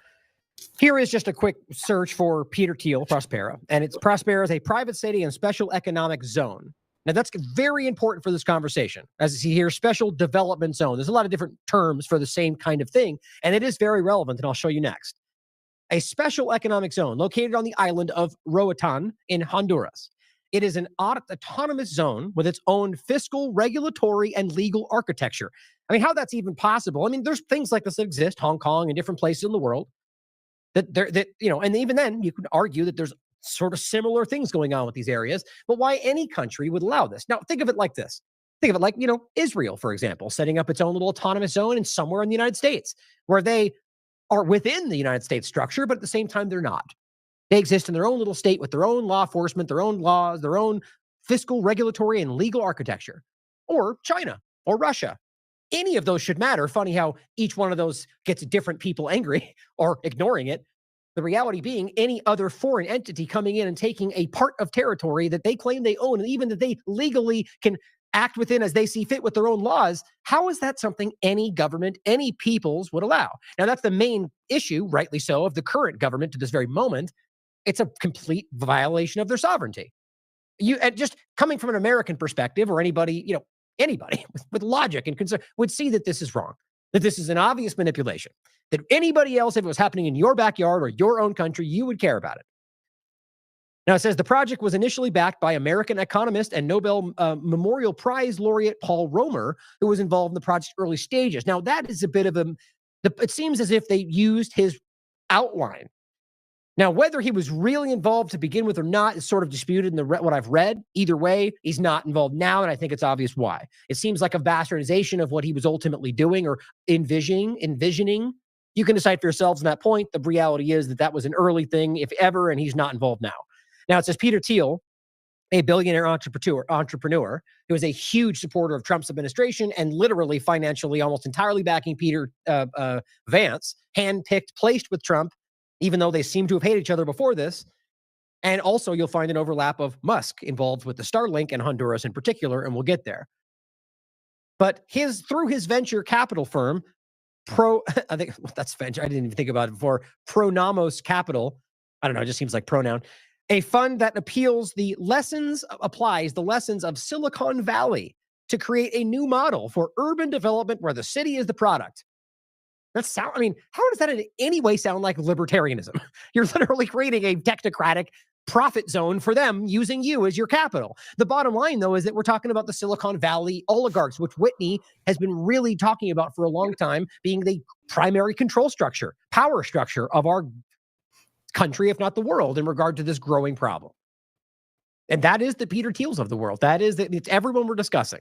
here is just a quick search for Peter Thiel, Próspera. And it's Próspera is a private city and special economic zone. Now, that's very important for this conversation. As you see here, special development zone. There's a lot of different terms for the same kind of thing. And it is very relevant, and I'll show you next. A special economic zone located on the island of Roatan in Honduras. It is an autonomous zone with its own fiscal, regulatory, and legal architecture. I mean, how that's even possible? I mean, there's things like this that exist, Hong Kong and different places in the world, that and even then you could argue that there's sort of similar things going on with these areas, but why any country would allow this? Now, think of it like this. Think of it like, Israel, for example, setting up its own little autonomous zone in somewhere in the United States where they are within the United States structure, but at the same time, they're not. They exist in their own little state with their own law enforcement, their own laws, their own fiscal, regulatory, and legal architecture. Or China or Russia. Any of those should matter. Funny how each one of those gets different people angry or ignoring it. The reality being any other foreign entity coming in and taking a part of territory that they claim they own, and even that they legally can act within as they see fit with their own laws, how is that something any government, any peoples would allow? Now, that's the main issue, rightly so, of the current government to this very moment. It's a complete violation of their sovereignty. And just coming from an American perspective, or anybody with logic and concern would see that this is wrong, that this is an obvious manipulation, that anybody else, if it was happening in your backyard or your own country, you would care about it. Now, it says the project was initially backed by American economist and Nobel Memorial Prize laureate Paul Romer, who was involved in the project's early stages. Now, that is a bit of it seems as if they used his outline. Now, whether he was really involved to begin with or not is sort of disputed in what I've read. Either way, he's not involved now, and I think it's obvious why. It seems like a bastardization of what he was ultimately doing or envisioning. You can decide for yourselves on that point. The reality is that was an early thing, if ever, and he's not involved now. Now, it says Peter Thiel, a billionaire entrepreneur who is a huge supporter of Trump's administration and literally financially almost entirely backing Peter Vance, handpicked, placed with Trump, even though they seem to have hated each other before this. And also you'll find an overlap of Musk involved with the Starlink and Honduras in particular, and we'll get there. But through his venture capital firm, I think that's venture. I didn't even think about it before. Pronamos Capital. I don't know. It just seems like pronoun. A fund that applies the lessons of Silicon Valley to create a new model for urban development where the city is the product. How does that in any way sound like libertarianism? You're literally creating a technocratic profit zone for them using you as your capital. The bottom line, though, is that we're talking about the Silicon Valley oligarchs, which Whitney has been really talking about for a long time, being the primary control structure, power structure of our country, if not the world, in regard to this growing problem. And that is the Peter Thiels of the world. It's everyone we're discussing.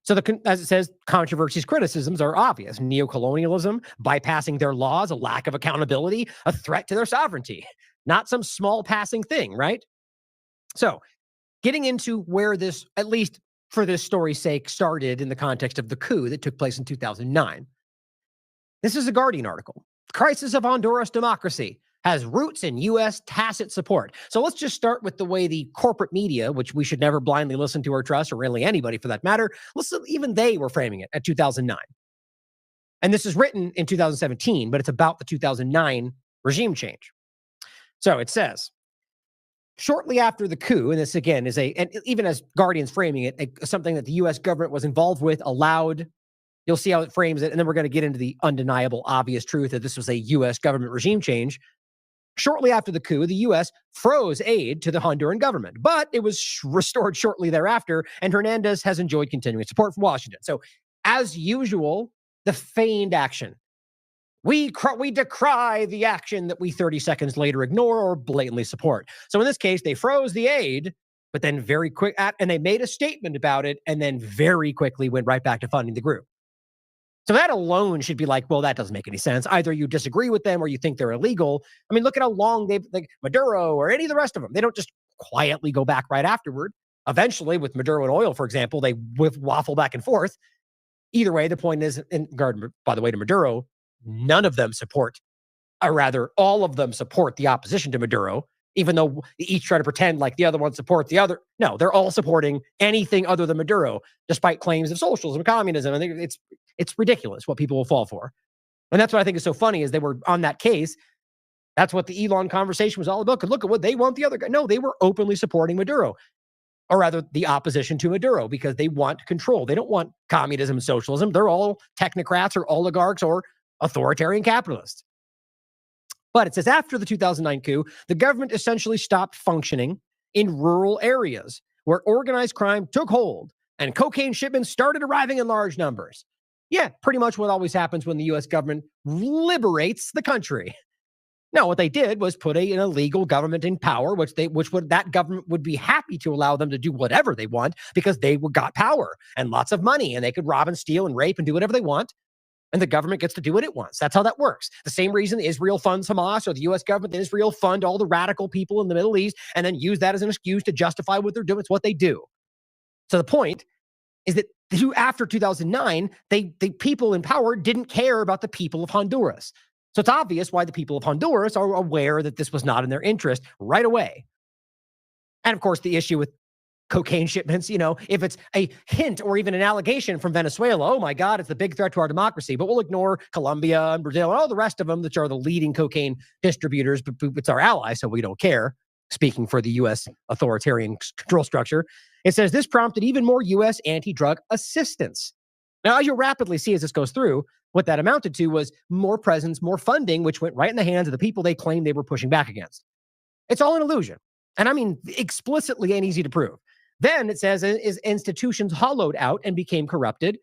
So as it says, controversies, criticisms are obvious. Neocolonialism, bypassing their laws, a lack of accountability, a threat to their sovereignty. Not some small passing thing, right? So getting into where this, at least for this story's sake, started in the context of the coup that took place in 2009. This is a Guardian article. Crisis of Honduras democracy has roots in U.S. tacit support. So let's just start with the way the corporate media, which we should never blindly listen to or trust, or really anybody for that matter, even they were framing it at 2009. And this is written in 2017, but it's about the 2009 regime change. So it says, shortly after the coup, and this again is and even as Guardian's framing it, something that the U.S. government was involved with, allowed. You'll see how it frames it, and then we're going to get into the undeniable, obvious truth that this was a U.S. government regime change. Shortly after the coup, the U.S. froze aid to the Honduran government, but it was restored shortly thereafter, and Hernandez has enjoyed continuing support from Washington. So, as usual, the feigned action. We decry the action that we 30 seconds later ignore or blatantly support. So in this case, they froze the aid, but then and they made a statement about it, and then very quickly went right back to funding the group. So that alone should be like, well, that doesn't make any sense. Either you disagree with them or you think they're illegal. I mean, look at how long they've, like Maduro or any of the rest of them, they don't just quietly go back right afterward. Eventually, with Maduro and oil, for example, they waffle back and forth. Either way, the point is, in regard, by the way, to Maduro, none of them support, or rather, all of them support the opposition to Maduro, even though they each try to pretend like the other one supports the other. No, they're all supporting anything other than Maduro, despite claims of socialism and communism. I think it's ridiculous what people will fall for. And that's what I think is so funny is they were on that case. That's what the Elon conversation was all about. Because look at what they want the other guy. No, they were openly supporting Maduro, or rather the opposition to Maduro, because they want control. They don't want communism and socialism. They're all technocrats or oligarchs or authoritarian capitalists. But it says after the 2009 coup, the government essentially stopped functioning in rural areas where organized crime took hold and cocaine shipments started arriving in large numbers. Yeah, pretty much what always happens when the U.S. government liberates the country. Now, what they did was put an illegal government in power, that government would be happy to allow them to do whatever they want because they got power and lots of money, and they could rob and steal and rape and do whatever they want. And the government gets to do what it wants. That's how that works. The same reason Israel funds Hamas, or the U.S. government and Israel fund all the radical people in the Middle East and then use that as an excuse to justify what they're doing. It's what they do. So the point is that after 2009, the people in power didn't care about the people of Honduras. So it's obvious why the people of Honduras are aware that this was not in their interest right away. And of course, the issue with cocaine shipments, if it's a hint or even an allegation from Venezuela, oh my God, it's the big threat to our democracy, but we'll ignore Colombia and Brazil and all the rest of them, which are the leading cocaine distributors, but it's our ally, so we don't care. Speaking for the U.S. authoritarian control structure, it says this prompted even more U.S. anti-drug assistance. Now, as you'll rapidly see as this goes through, what that amounted to was more presence, more funding, which went right in the hands of the people they claimed they were pushing back against. It's all an illusion. And I mean, explicitly and easy to prove. Then it says institutions hollowed out and became corrupted.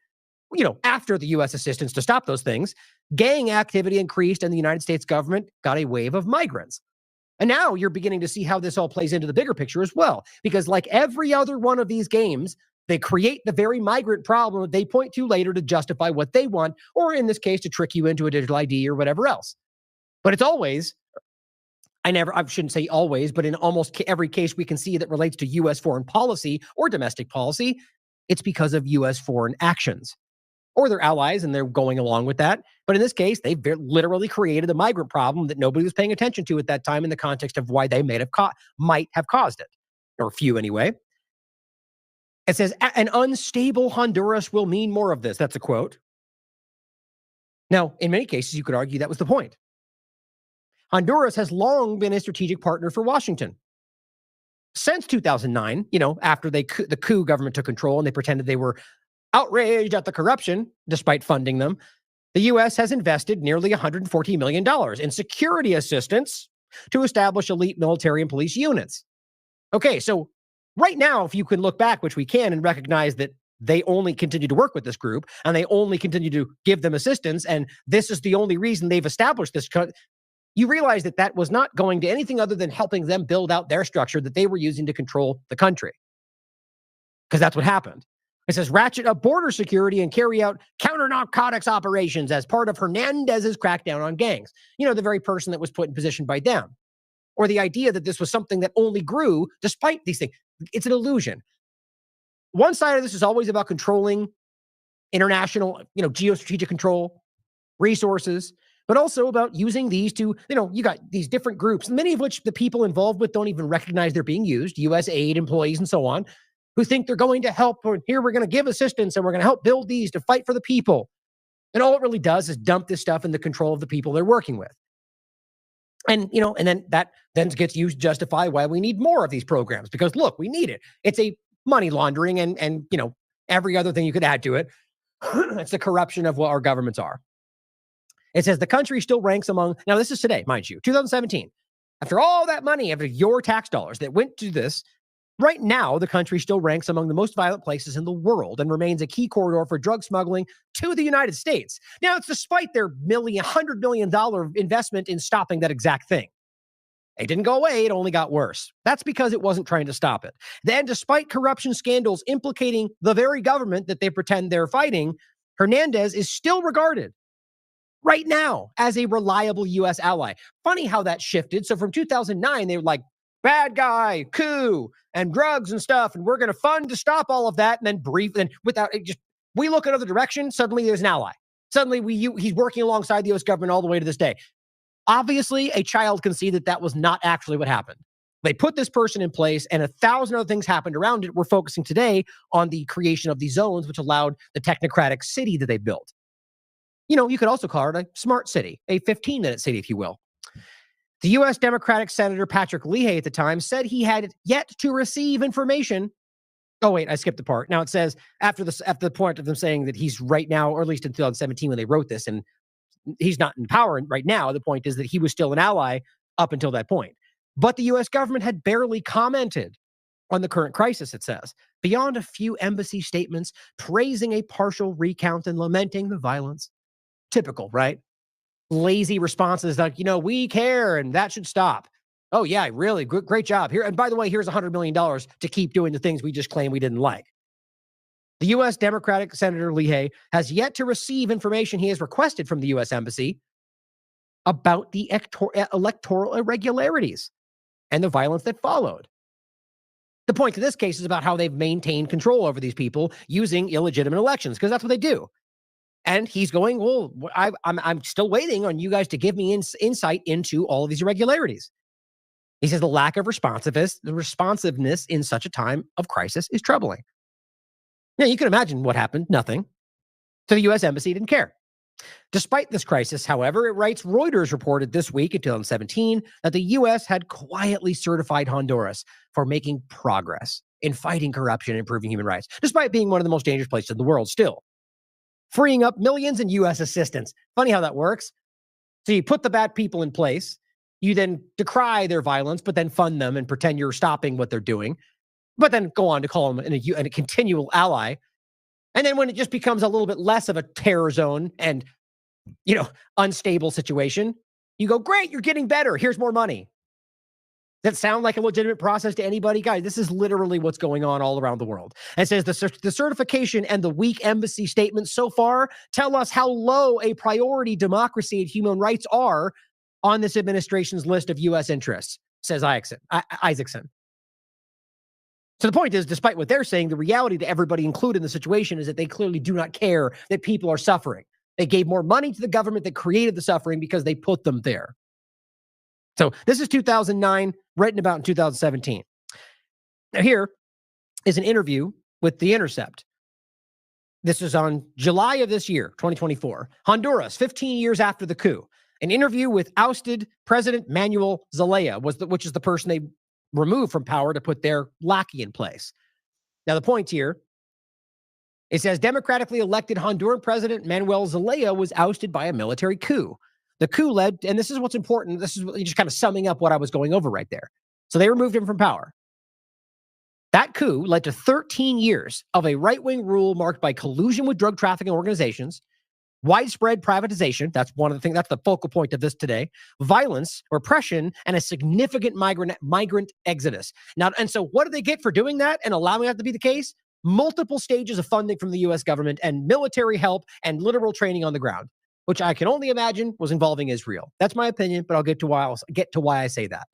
After the U.S. assistance to stop those things, gang activity increased and the United States government got a wave of migrants. And now you're beginning to see how this all plays into the bigger picture as well. Because like every other one of these games, they create the very migrant problem that they point to later to justify what they want, or in this case, to trick you into a digital ID or whatever else. But it's always, I shouldn't say always, but in almost every case we can see that relates to U.S. foreign policy or domestic policy, it's because of U.S. foreign actions. Or their allies, and they're going along with that. But in this case, they literally created a migrant problem that nobody was paying attention to at that time in the context of why they might have caused it, or a few anyway. It says, an unstable Honduras will mean more of this. That's a quote. Now, in many cases, you could argue that was the point. Honduras has long been a strategic partner for Washington. Since 2009, after the coup government took control and they pretended they were outraged at the corruption, despite funding them, the U.S. has invested nearly $140 million in security assistance to establish elite military and police units. Okay, so right now, if you can look back, which we can, and recognize that they only continue to work with this group and they only continue to give them assistance, and this is the only reason they've established this, you realize that that was not going to anything other than helping them build out their structure that they were using to control the country. Because that's what happened. It says ratchet up border security and carry out counter-narcotics operations as part of Hernandez's crackdown on gangs. The very person that was put in position by them. Or the idea that this was something that only grew despite these things. It's an illusion. One side of this is always about controlling international, geostrategic control, resources, but also about using these to, you got these different groups, many of which the people involved with don't even recognize they're being used, U.S. aid employees and so on, who think they're going to help, or here we're going to give assistance and we're going to help build these to fight for the people. And all it really does is dump this stuff in the control of the people they're working with. And, and then that then gets used to justify why we need more of these programs, because look, we need it. It's a money laundering and every other thing you could add to it. It's the corruption of what our governments are. It says the country still ranks among, now this is today, mind you, 2017. After all that money, after your tax dollars that went to this, Right now, the country still ranks among the most violent places in the world and remains a key corridor for drug smuggling to the United States. Now, it's despite their $100 million investment in stopping that exact thing. It didn't go away, it only got worse. That's because it wasn't trying to stop it. Then, despite corruption scandals implicating the very government that they pretend they're fighting, Hernandez is still regarded right now as a reliable U.S. ally. Funny how that shifted. So from 2009, they were like, bad guy, coup, and drugs and stuff, and we're going to fund to stop all of that, and then without it, just we look another direction, suddenly there's an ally. Suddenly he's working alongside the U.S. government all the way to this day. Obviously, a child can see that that was not actually what happened. They put this person in place, and 1,000 other things happened around it. We're focusing today on the creation of these zones, which allowed the technocratic city that they built. You know, you could also call it a smart city, a 15-minute city, if you will. The U.S. Democratic Senator Patrick Leahy at the time said he had yet to receive information. Oh, wait, I skipped the part. Now it says after the point of them saying that he's right now, or at least in 2017 when they wrote this, and he's not in power right now. The point is that he was still an ally up until that point. But the U.S. government had barely commented on the current crisis, it says, beyond a few embassy statements praising a partial recount and lamenting the violence. Typical, right? Lazy responses like, we care and that should stop. Oh, yeah, really? Great job. Here, and by the way, here's $100 million to keep doing the things we just claimed we didn't like. The U.S. Democratic Senator Leahy has yet to receive information he has requested from the U.S. Embassy about the electoral irregularities and the violence that followed. The point of this case is about how they've maintained control over these people using illegitimate elections, because that's what they do. And he's going, well, I'm still waiting on you guys to give me insight into all of these irregularities. He says the lack of responsiveness in such a time of crisis is troubling. Now, you can imagine what happened. Nothing. So the U.S. Embassy didn't care. Despite this crisis, however, it writes, Reuters reported this week in 2017 that the U.S. had quietly certified Honduras for making progress in fighting corruption and improving human rights, despite being one of the most dangerous places in the world still. Freeing up millions in U.S. assistance. Funny how that works. So you put the bad people in place. You then decry their violence, but then fund them and pretend you're stopping what they're doing, but then go on to call them a continual ally. And then when it just becomes a little bit less of a terror zone and, unstable situation, you go, great, you're getting better. Here's more money. Does that sound like a legitimate process to anybody? Guys, this is literally what's going on all around the world. It says the certification and the weak embassy statements so far tell us how low a priority democracy and human rights are on this administration's list of U.S. interests, says Isaacson. So the point is, despite what they're saying, the reality to everybody included in the situation is that they clearly do not care that people are suffering. They gave more money to the government that created the suffering because they put them there. So this is 2009, written about in 2017. Now here is an interview with The Intercept. This is on July of this year, 2024. Honduras, 15 years after the coup. An interview with ousted President Manuel Zelaya, which is the person they removed from power to put their lackey in place. Now the point here, it says democratically elected Honduran President Manuel Zelaya was ousted by a military coup. The coup led, and this is what's important, this is just kind of summing up what I was going over right there. So they removed him from power. That coup led to 13 years of a right-wing rule marked by collusion with drug trafficking organizations, widespread privatization, that's one of the things, that's the focal point of this today, violence, repression, and a significant migrant exodus. Now, and so what do they get for doing that and allowing that to be the case? Multiple stages of funding from the U.S. government and military help and literal training on the ground, which I can only imagine was involving Israel. That's my opinion, but I'll get to why I say that.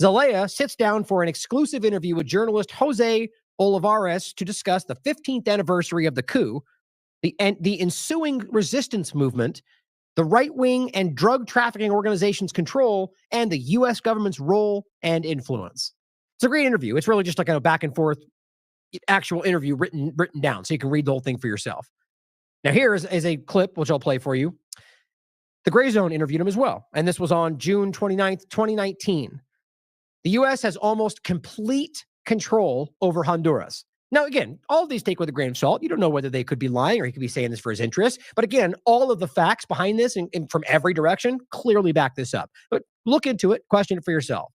Zelaya sits down for an exclusive interview with journalist Jose Olivares to discuss the 15th anniversary of the coup, the ensuing resistance movement, the right-wing and drug trafficking organizations' control, and the U.S. government's role and influence. It's a great interview. It's really just like a back and forth actual interview written down, so you can read the whole thing for yourself. Now here is a clip, which I'll play for you. The Gray Zone interviewed him as well, and this was on June 29th, 2019. The U.S. has almost complete control over Honduras. Now, again, all of these take with a grain of salt. You don't know whether they could be lying or he could be saying this for his interest. But again, all of the facts behind this and from every direction clearly back this up. But look into it, question it for yourself.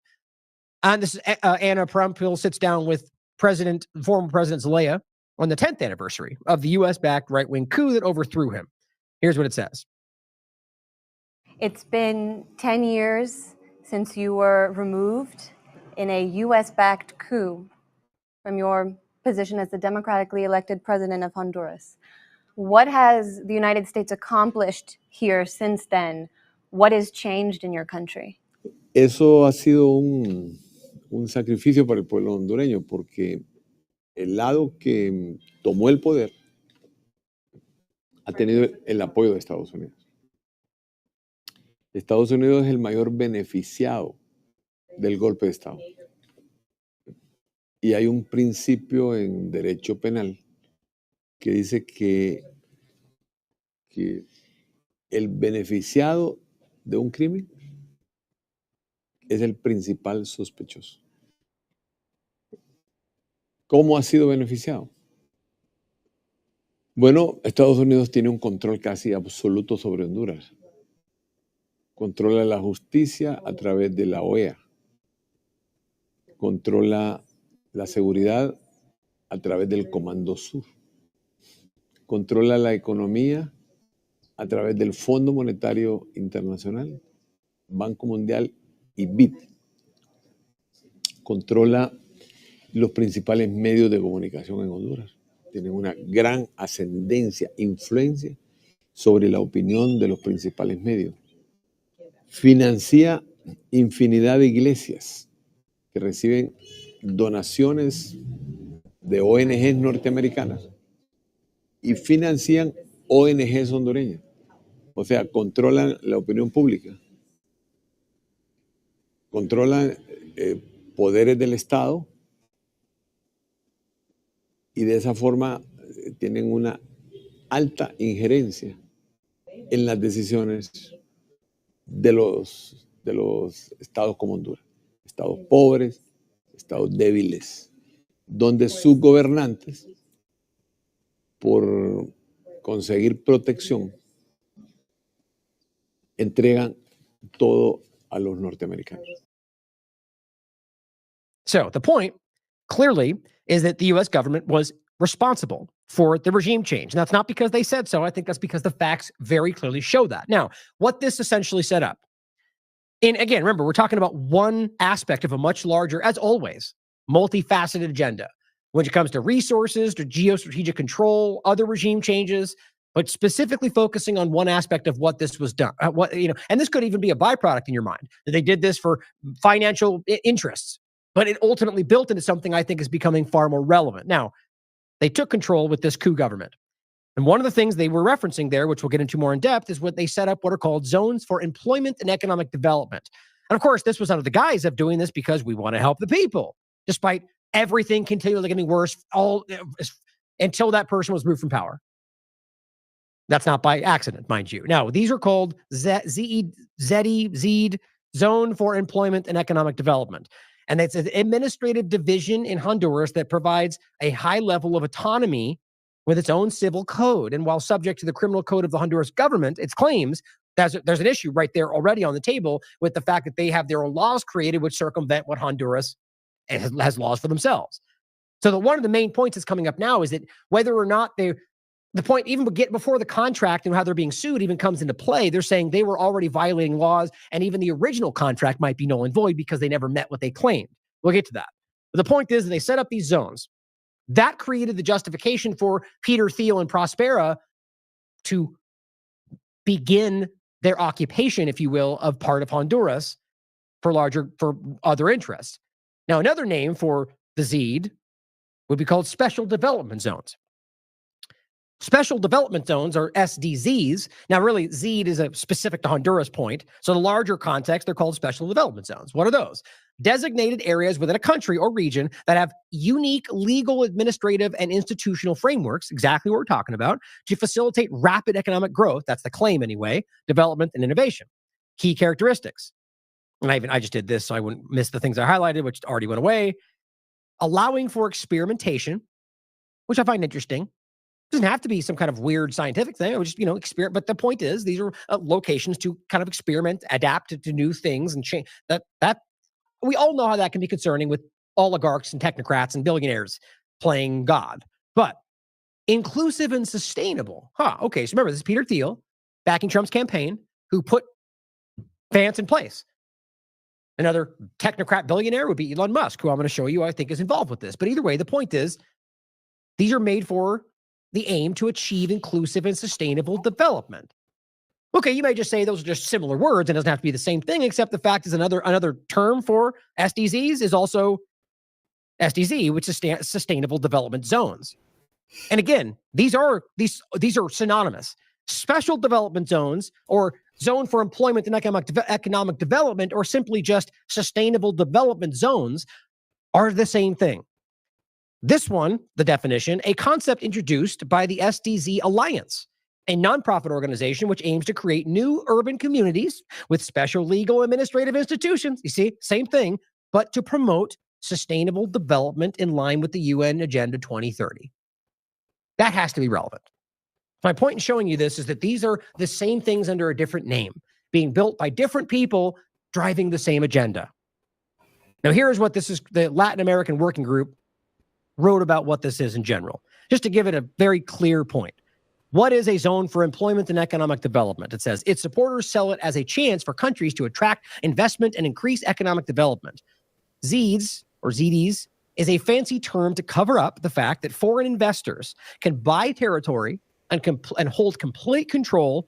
And this is Anna Prampil sits down with former President Zelaya on the 10th anniversary of the U.S.-backed right-wing coup that overthrew him. Here's what it says. It's been 10 years since you were removed in a U.S.-backed coup from your position as the democratically elected president of Honduras. What has the United States accomplished here since then? What has changed in your country? Eso ha sido un sacrificio para el pueblo hondureño, porque el lado que tomó el poder ha tenido el apoyo de Estados Unidos. Estados Unidos es el mayor beneficiado del golpe de Estado. Y hay un principio en derecho penal que dice que el beneficiado de un crimen es el principal sospechoso. ¿Cómo ha sido beneficiado? Bueno, Estados Unidos tiene un control casi absoluto sobre Honduras. Controla la justicia a través de la OEA. Controla la seguridad a través del Comando Sur. Controla la economía a través del Fondo Monetario Internacional, Banco Mundial y BID. Controla los principales medios de comunicación en Honduras. Tienen una gran ascendencia, influencia sobre la opinión de los principales medios. Financia infinidad de iglesias que reciben donaciones de ONGs norteamericanas y financian ONGs hondureñas. O sea, controlan la opinión pública, controlan poderes del Estado y de esa forma tienen una alta injerencia en las decisiones de los estados como Honduras, estados pobres, estados débiles, donde sus gobernantes, por conseguir protección, entregan todo a los norteamericanos. So the point, clearly, is that the U.S. government was responsible for the regime change. And that's not because they said so. I think that's because the facts very clearly show that. Now, what this essentially set up, and again, remember, we're talking about one aspect of a much larger, as always, multifaceted agenda when it comes to resources, to geostrategic control, other regime changes, but specifically focusing on one aspect of what this was done. And this could even be a byproduct in your mind, that they did this for financial interests, but it ultimately built into something I think is becoming far more relevant. Now, they took control with this coup government. And one of the things they were referencing there, which we'll get into more in depth, is what they set up what are called zones for employment and economic development. And of course, this was under the guise of doing this because we want to help the people, despite everything continually getting worse until that person was removed from power. That's not by accident, mind you. Now, these are called ZED, Zone for Employment and Economic Development. And it's an administrative division in Honduras that provides a high level of autonomy with its own civil code. And while subject to the criminal code of the Honduras government, its claims, there's an issue right there already on the table with the fact that they have their own laws created which circumvent what Honduras has laws for themselves. So one of the main points that's coming up now is that whether or not the point, even before the contract and how they're being sued even comes into play, they're saying they were already violating laws, and even the original contract might be null and void because they never met what they claimed. We'll get to that. But the point is that they set up these zones. That created the justification for Peter Thiel and Próspera to begin their occupation, if you will, of part of Honduras for other interests. Now, another name for the ZED would be called Special Development Zones. Special Development Zones, or SDZs. Now, really, ZED is a specific to Honduras point. So the larger context, they're called Special Development Zones. What are those? Designated areas within a country or region that have unique legal, administrative, and institutional frameworks, exactly what we're talking about, to facilitate rapid economic growth, that's the claim anyway, development and innovation. Key characteristics. And I just did this so I wouldn't miss the things I highlighted, which already went away. Allowing for experimentation, which I find interesting. It doesn't have to be some kind of weird scientific thing. It was just, experiment. But the point is, these are locations to kind of experiment, adapt to new things, and change. That we all know how that can be concerning with oligarchs and technocrats and billionaires playing God. But inclusive and sustainable. Okay, so remember, this is Peter Thiel backing Trump's campaign who put Vance in place. Another technocrat billionaire would be Elon Musk, who I'm going to show you I think is involved with this. But either way, the point is, these are made for the aim to achieve inclusive and sustainable development. Okay, you may just say those are just similar words and it doesn't have to be the same thing, except the fact is another term for SDZs is also SDZ, which is Sustainable Development Zones. And again, these are synonymous. Special development zones or zone for employment and economic development, or simply just sustainable development zones, are the same thing. This one, the definition, a concept introduced by the SDZ Alliance, a nonprofit organization which aims to create new urban communities with special legal administrative institutions. You see, same thing, but to promote sustainable development in line with the UN Agenda 2030. That has to be relevant. My point in showing you this is that these are the same things under a different name, being built by different people driving the same agenda. Now, here's what this is. The Latin American Working Group wrote about what this is in general, just to give it a very clear point. What is a zone for employment and economic development? It says its supporters sell it as a chance for countries to attract investment and increase economic development. ZDs, or ZDs, is a fancy term to cover up the fact that foreign investors can buy territory and hold complete control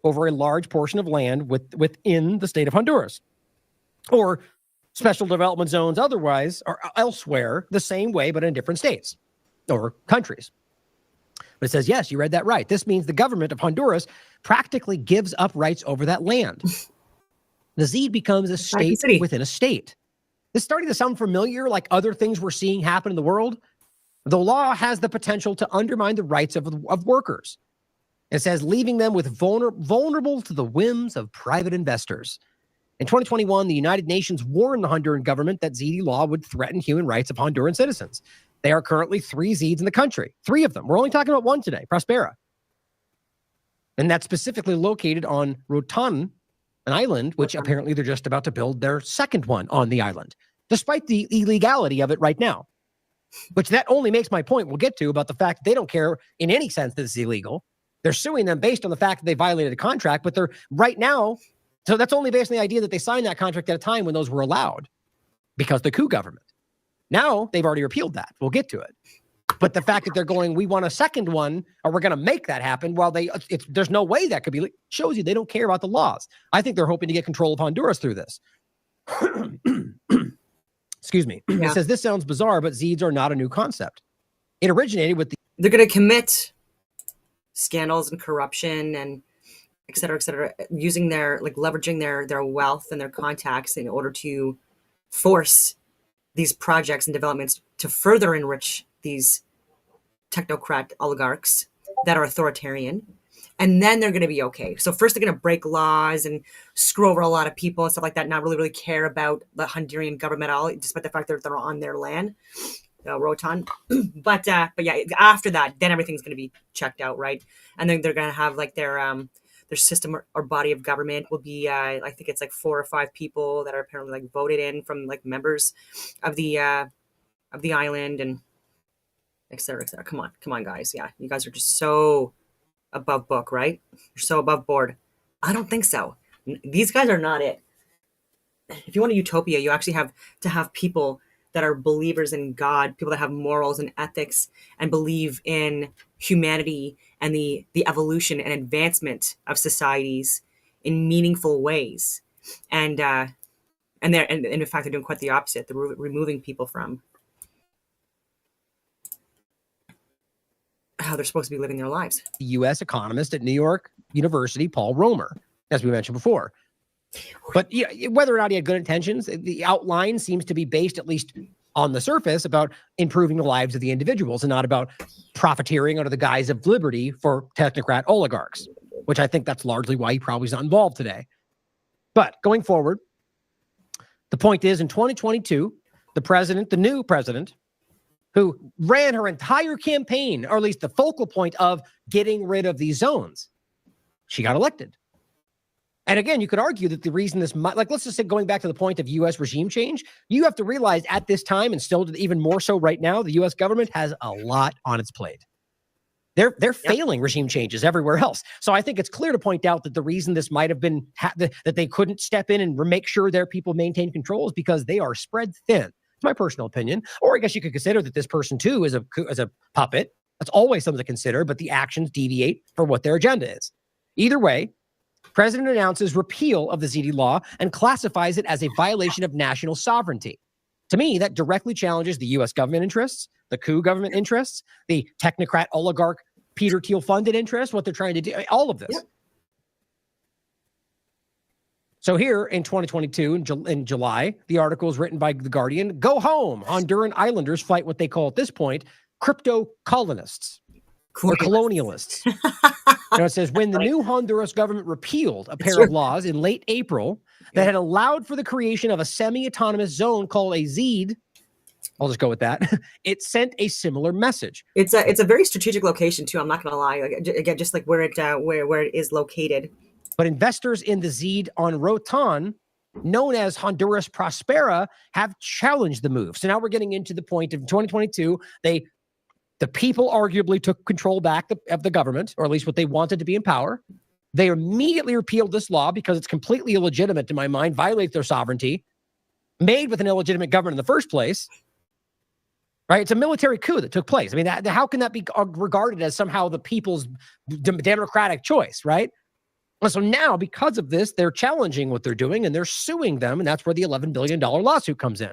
over a large portion of land within the state of Honduras. Or special development zones otherwise are elsewhere the same way, but in different states or countries. But it says, yes, you read that right. This means the government of Honduras practically gives up rights over that land. The ZD becomes a state within a state. This is starting to sound familiar, like other things we're seeing happen in the world. The law has the potential to undermine the rights of workers. It says leaving them with vulnerable to the whims of private investors. In 2021, the United Nations warned the Honduran government that ZD law would threaten human rights of Honduran citizens. There are currently 3 ZDs in the country, 3 of them. We're only talking about one today, Próspera. And that's specifically located on Rotan, an island, which apparently they're just about to build their second one on the island, despite the illegality of it right now. Which that only makes my point we'll get to about the fact that they don't care in any sense that it's illegal. They're suing them based on the fact that they violated a contract, but they're right now, so that's only based on the idea that they signed that contract at a time when those were allowed because the Coup government. Now they've already repealed that. We'll get to it. But the fact that they're going, we want a second one, or we're going to make that happen, while there's no way that could be, shows you they don't care about the laws. I think they're hoping to get control of Honduras through this. Excuse me. Yeah. It says, this sounds bizarre, but ZDs are not a new concept. It originated with They're going to commit scandals and corruption and et cetera, using leveraging their wealth and their contacts in order to force these projects and developments to further enrich these technocrat oligarchs that are authoritarian. And then they're going to be okay. So first they're going to break laws and screw over a lot of people and stuff like that, not really care about the Honduran government at all, despite the fact that they're on their land, Rotan. But yeah, after that, then everything's going to be checked out, right? And then they're going to have like their system or body of government will be, I think it's like 4 or 5 people that are apparently like voted in from like members of the island and et cetera, et cetera. Come on, guys. Yeah, you guys are just so above book, right? You're so above board. I don't think so. These guys are not it. If you want a utopia, you actually have to have people that are believers in God, people that have morals and ethics and believe in humanity and the evolution and advancement of societies in meaningful ways. And in fact, they're doing quite the opposite. They're removing people from how they're supposed to be living their lives. U.S. economist at New York University, Paul Romer, as we mentioned before. But whether or not he had good intentions, the outline seems to be based, at least on the surface, about improving the lives of the individuals and not about profiteering under the guise of liberty for technocrat oligarchs, which I think that's largely why he probably is not involved today. But going forward, the point is in 2022, the new president, who ran her entire campaign, or at least the focal point of getting rid of these zones, she got elected. And again, you could argue that the reason this might, like, let's just say going back to the point of U.S. regime change, you have to realize at this time, and still even more so right now, the U.S. government has a lot on its plate. They're failing regime changes everywhere else. So I think it's clear to point out that the reason this might have been that they couldn't step in and make sure their people maintain control is because they are spread thin. It's my personal opinion. Or I guess you could consider that this person too is a puppet. That's always something to consider, but the actions deviate from what their agenda is. Either way, President announces repeal of the ZD law and classifies it as a violation of national sovereignty. To me, that directly challenges the U.S. government interests, the Coup government interests, the technocrat oligarch Peter Thiel funded interests, what they're trying to do, all of this. Yep. So here in 2022, in July, the article is written by The Guardian. Go home. Honduran islanders fight what they call at this point crypto colonists or colonialists. It says, when the new Honduras government repealed a pair of laws in late April that had allowed for the creation of a semi-autonomous zone called a ZEED, I'll just go with that. It sent a similar message. It's a very strategic location too. I'm not going to lie. Like, again, just like where it is located. But investors in the ZEED on Rotan, known as Honduras Próspera, have challenged the move. So now we're getting into the point of 2022. The people arguably took control back of the government, or at least what they wanted to be in power. They immediately repealed this law because it's completely illegitimate in my mind, violates their sovereignty, made with an illegitimate government in the first place. Right? It's a military coup that took place. I mean, how can that be regarded as somehow the people's democratic choice, right? And so now, because of this, they're challenging what they're doing and they're suing them, and that's where the $11 billion lawsuit comes in.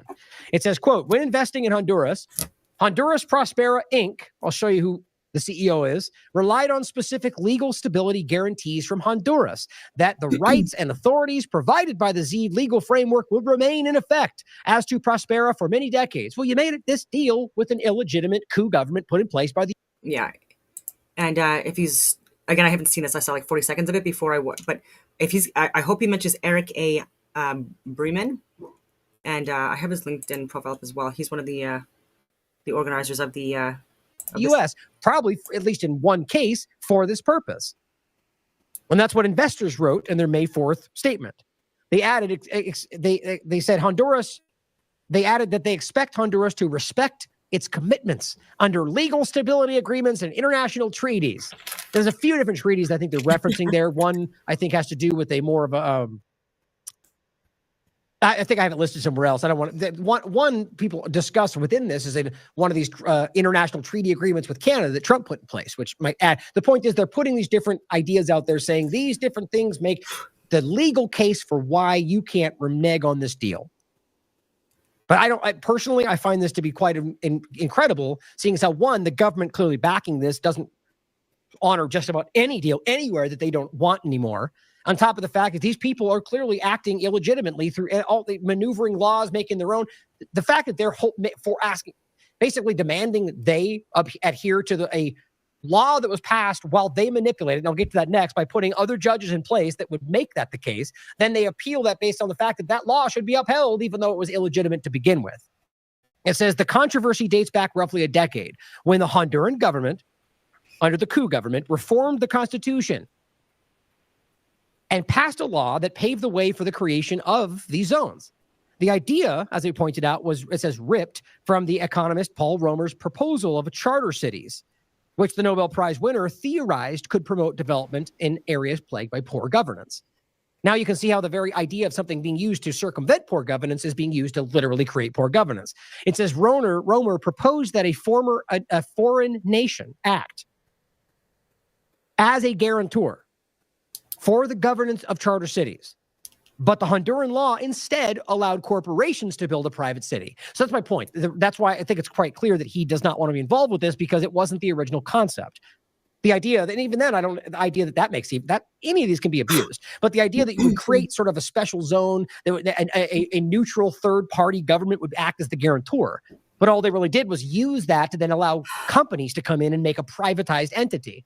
It says, quote, when investing in Honduras, Honduras Próspera Inc., I'll show you who the CEO is, relied on specific legal stability guarantees from Honduras that the rights and authorities provided by the ZEED legal framework would remain in effect as to Próspera for many decades. Well, you made this deal with an illegitimate coup government put in place by the... Yeah. And if he's... Again, I haven't seen this. I saw like 40 seconds of it before but if he's... I hope he mentions Eric A. Bremen. And I have his LinkedIn profile up as well. He's one of the organizers of the... U.S., probably at least in one case, for this purpose. And that's what investors wrote in their May 4th statement. They added, they said Honduras, they added that they expect Honduras to respect its commitments under legal stability agreements and international treaties. There's a few different treaties I think they're referencing there. One, I think, has to do with a more of a... I think I have it listed somewhere else. I don't want to. One people discuss within this is one of these international treaty agreements with Canada that Trump put in place, which might add. The point is they're putting these different ideas out there saying these different things make the legal case for why you can't renege on this deal. But personally, I find this to be quite incredible, seeing as how, one, the government clearly backing this doesn't honor just about any deal anywhere that they don't want anymore. On top of the fact that these people are clearly acting illegitimately through all the maneuvering laws, making their own. The fact that they're basically demanding that they adhere to a law that was passed while they manipulated, and I'll get to that next, by putting other judges in place that would make that the case, then they appeal that based on the fact that that law should be upheld, even though it was illegitimate to begin with. It says the controversy dates back roughly a decade when the Honduran government, under the Coup government, reformed the Constitution and passed a law that paved the way for the creation of these zones. The idea, as they pointed out, was, it says, ripped from the economist Paul Romer's proposal of charter cities, which the Nobel Prize winner theorized could promote development in areas plagued by poor governance. Now you can see how the very idea of something being used to circumvent poor governance is being used to literally create poor governance. It says Romer proposed that a foreign nation act as a guarantor for the governance of charter cities. But the Honduran law instead allowed corporations to build a private city. So that's my point. That's why I think it's quite clear that he does not want to be involved with this, because it wasn't the original concept. The idea, and even then, the idea that makes that any of these can be abused. But the idea that you would create sort of a special zone, that a neutral third-party government would act as the guarantor. But all they really did was use that to then allow companies to come in and make a privatized entity.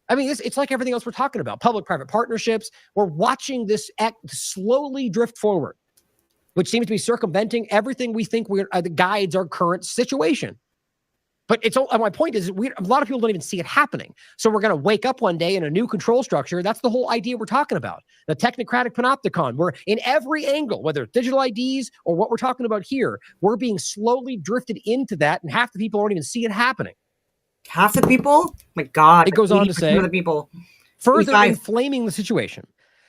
I mean, it's like everything else we're talking about. Public-private partnerships. We're watching this act slowly drift forward, which seems to be circumventing everything we think guides our current situation. But my point is, a lot of people don't even see it happening. So we're going to wake up one day in a new control structure. That's the whole idea we're talking about. The technocratic panopticon, where in every angle, whether it's digital IDs or what we're talking about here, we're being slowly drifted into that, and half the people don't even see it happening. Half the people? My God. It goes on to 80% say, of the people. further 85. inflaming the situation,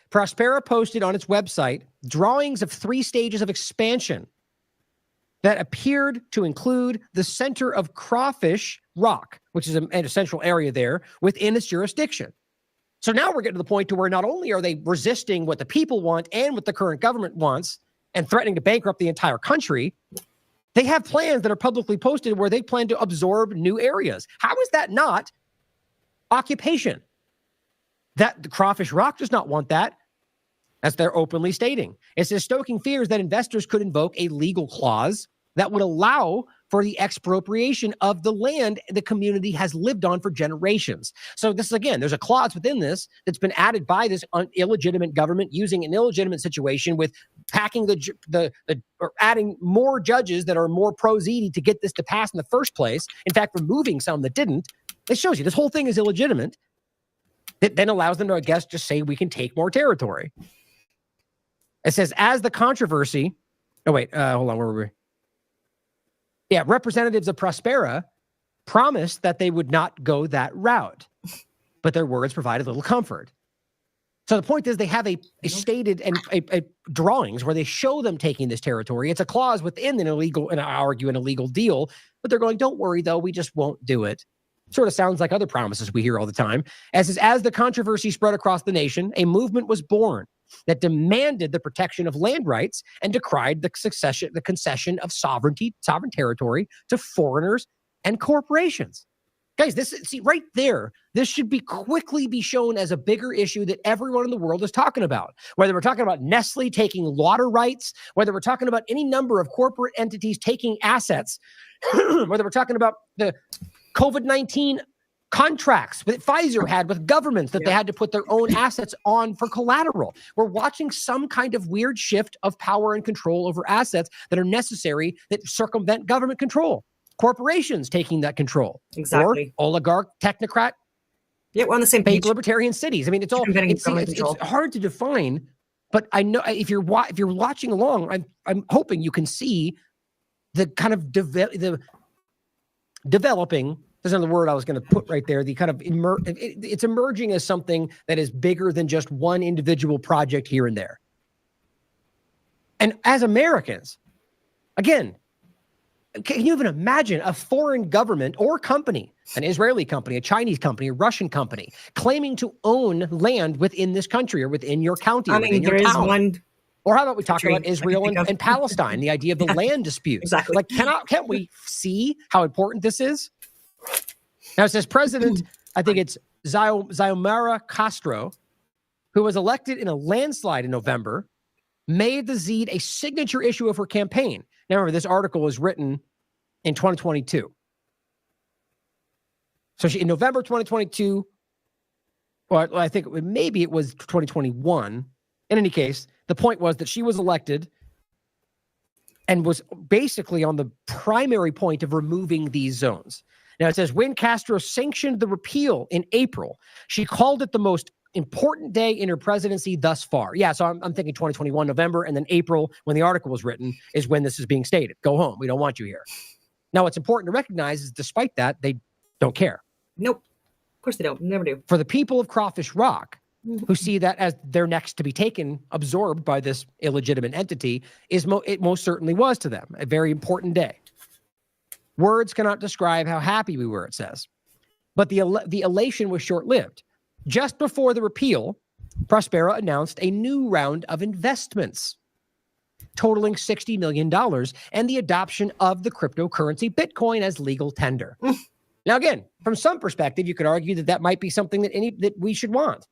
Próspera posted on its website drawings of 3 stages of expansion that appeared to include the center of Crawfish Rock, which is an essential area there within its jurisdiction. So now we're getting to the point to where not only are they resisting what the people want and what the current government wants and threatening to bankrupt the entire country, they have plans that are publicly posted where they plan to absorb new areas. How is that not occupation? That the Crawfish Rock does not want that. As they're openly stating. It says stoking fears that investors could invoke a legal clause that would allow for the expropriation of the land the community has lived on for generations. So this is, again, there's a clause within this that's been added by this illegitimate government using an illegitimate situation with packing or adding more judges that are more pro-ZD to get this to pass in the first place. In fact, removing some that didn't. It shows you this whole thing is illegitimate. It then allows them to, I guess, just say we can take more territory. It says, as the controversy, hold on, where were we? Yeah, representatives of Próspera promised that they would not go that route, but their words provided little comfort. So the point is they have a stated and a drawings where they show them taking this territory. It's a clause within an illegal, and I argue an illegal deal, but they're going, don't worry though, we just won't do it. Sort of sounds like other promises we hear all the time. As the controversy spread across the nation, a movement was born that demanded the protection of land rights and decried the concession of sovereign territory to foreigners and corporations. Guys, right there, this should quickly be shown as a bigger issue that everyone in the world is talking about. Whether we're talking about Nestle taking water rights, whether we're talking about any number of corporate entities taking assets, whether we're talking about the COVID-19 contracts that Pfizer had with governments that they had to put their own assets on for collateral. We're watching some kind of weird shift of power and control over assets that are necessary that circumvent government control. Corporations taking that control. Exactly. Or oligarch, technocrat. Yeah, we're on the same page. Libertarian cities. I mean, it's all it's hard to define, but I know if you're watching along, I'm hoping you can see the kind of developing. There's another word I was going to put right there. The kind of it's emerging as something that is bigger than just one individual project here and there. And as Americans, again, can you even imagine a foreign government or company, an Israeli company, a Chinese company, a Russian company, claiming to own land within this country or within your county? I mean, there is one. Or how about we talk about Israel and Palestine, the idea of the land disputes? Exactly. Like, can't we see how important this is? Now it says President, I think it's Xiomara Castro, who was elected in a landslide in November, made the ZD a signature issue of her campaign. Now remember, this article was written in 2022. So in November 2022, or I think maybe it was 2021. In any case, the point was that she was elected and was basically on the primary point of removing these zones. Now it says, when Castro sanctioned the repeal in April, she called it the most important day in her presidency thus far. Yeah, so I'm thinking 2021 November, and then April, when the article was written, is when this is being stated. Go home. We don't want you here. Now, what's important to recognize is despite that, they don't care. Nope. Of course they don't. Never do. For the people of Crawfish Rock, who see that as their next to be taken, absorbed by this illegitimate entity, it most certainly was to them a very important day. Words cannot describe how happy we were, it says. But the elation was short-lived. Just before the repeal, Próspera announced a new round of investments totaling $60 million and the adoption of the cryptocurrency Bitcoin as legal tender. Now, again, from some perspective, you could argue that might be something that we should want.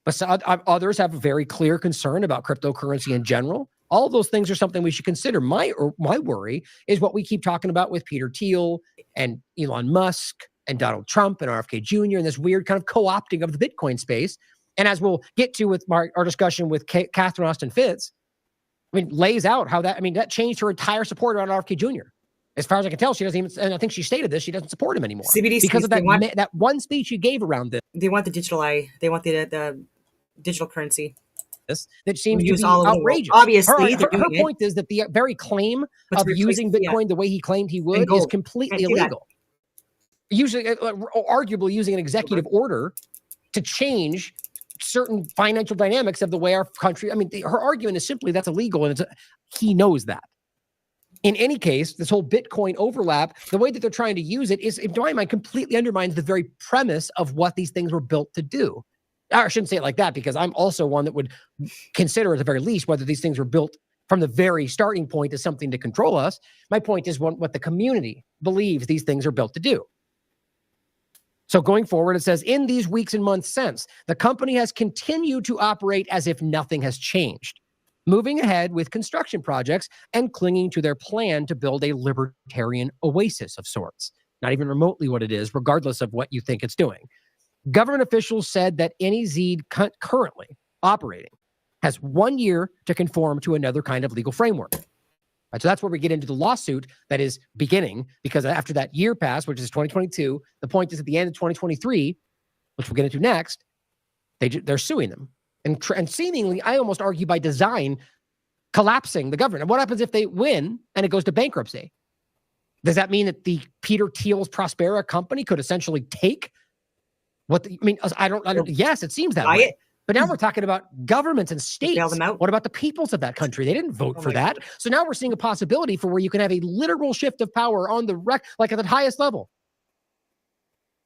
But others have a very clear concern about cryptocurrency in general. All those things are something we should consider. My worry is what we keep talking about with Peter Thiel and Elon Musk and Donald Trump and RFK Jr. and this weird kind of co-opting of the Bitcoin space. And as we'll get to with our discussion with Catherine Austin Fitts, lays out how that changed her entire support around RFK Jr. As far as I can tell, she doesn't even, and I think she stated this, she doesn't support him anymore. CBDCs, because of that one speech she gave around this. They want the digital they want the digital currency. That seems to be all outrageous. Obviously, her point is that the very claim of using Bitcoin the way he claimed he would is completely illegal. Usually, arguably using an executive order to change certain financial dynamics of the way our country. I mean, her argument is simply that's illegal, and he knows that. In any case, this whole Bitcoin overlap, the way that they're trying to use it is, in my mind, completely undermines the very premise of what these things were built to do. I shouldn't say it like that, because I'm also one that would consider at the very least whether these things were built from the very starting point as something to control us. My point is what the community believes these things are built to do. So going forward, it says, in these weeks and months since, the company has continued to operate as if nothing has changed, moving ahead with construction projects and clinging to their plan to build a libertarian oasis of sorts. Not even remotely what it is, regardless of what you think it's doing. Government officials said that any Zeed currently operating has 1 year to conform to another kind of legal framework. Right, so that's where we get into the lawsuit that is beginning, because after that year passed, which is 2022, the point is at the end of 2023, which we'll get into next, they're suing them. And seemingly, I almost argue by design, collapsing the government. And what happens if they win and it goes to bankruptcy? Does that mean that the Peter Thiel's Prospera company could essentially take I don't yes, it seems that way. But now we're talking about governments and states. Bail them out. What about the peoples of that country? They didn't vote for that. God. So now we're seeing a possibility for where you can have a literal shift of power on the like at the highest level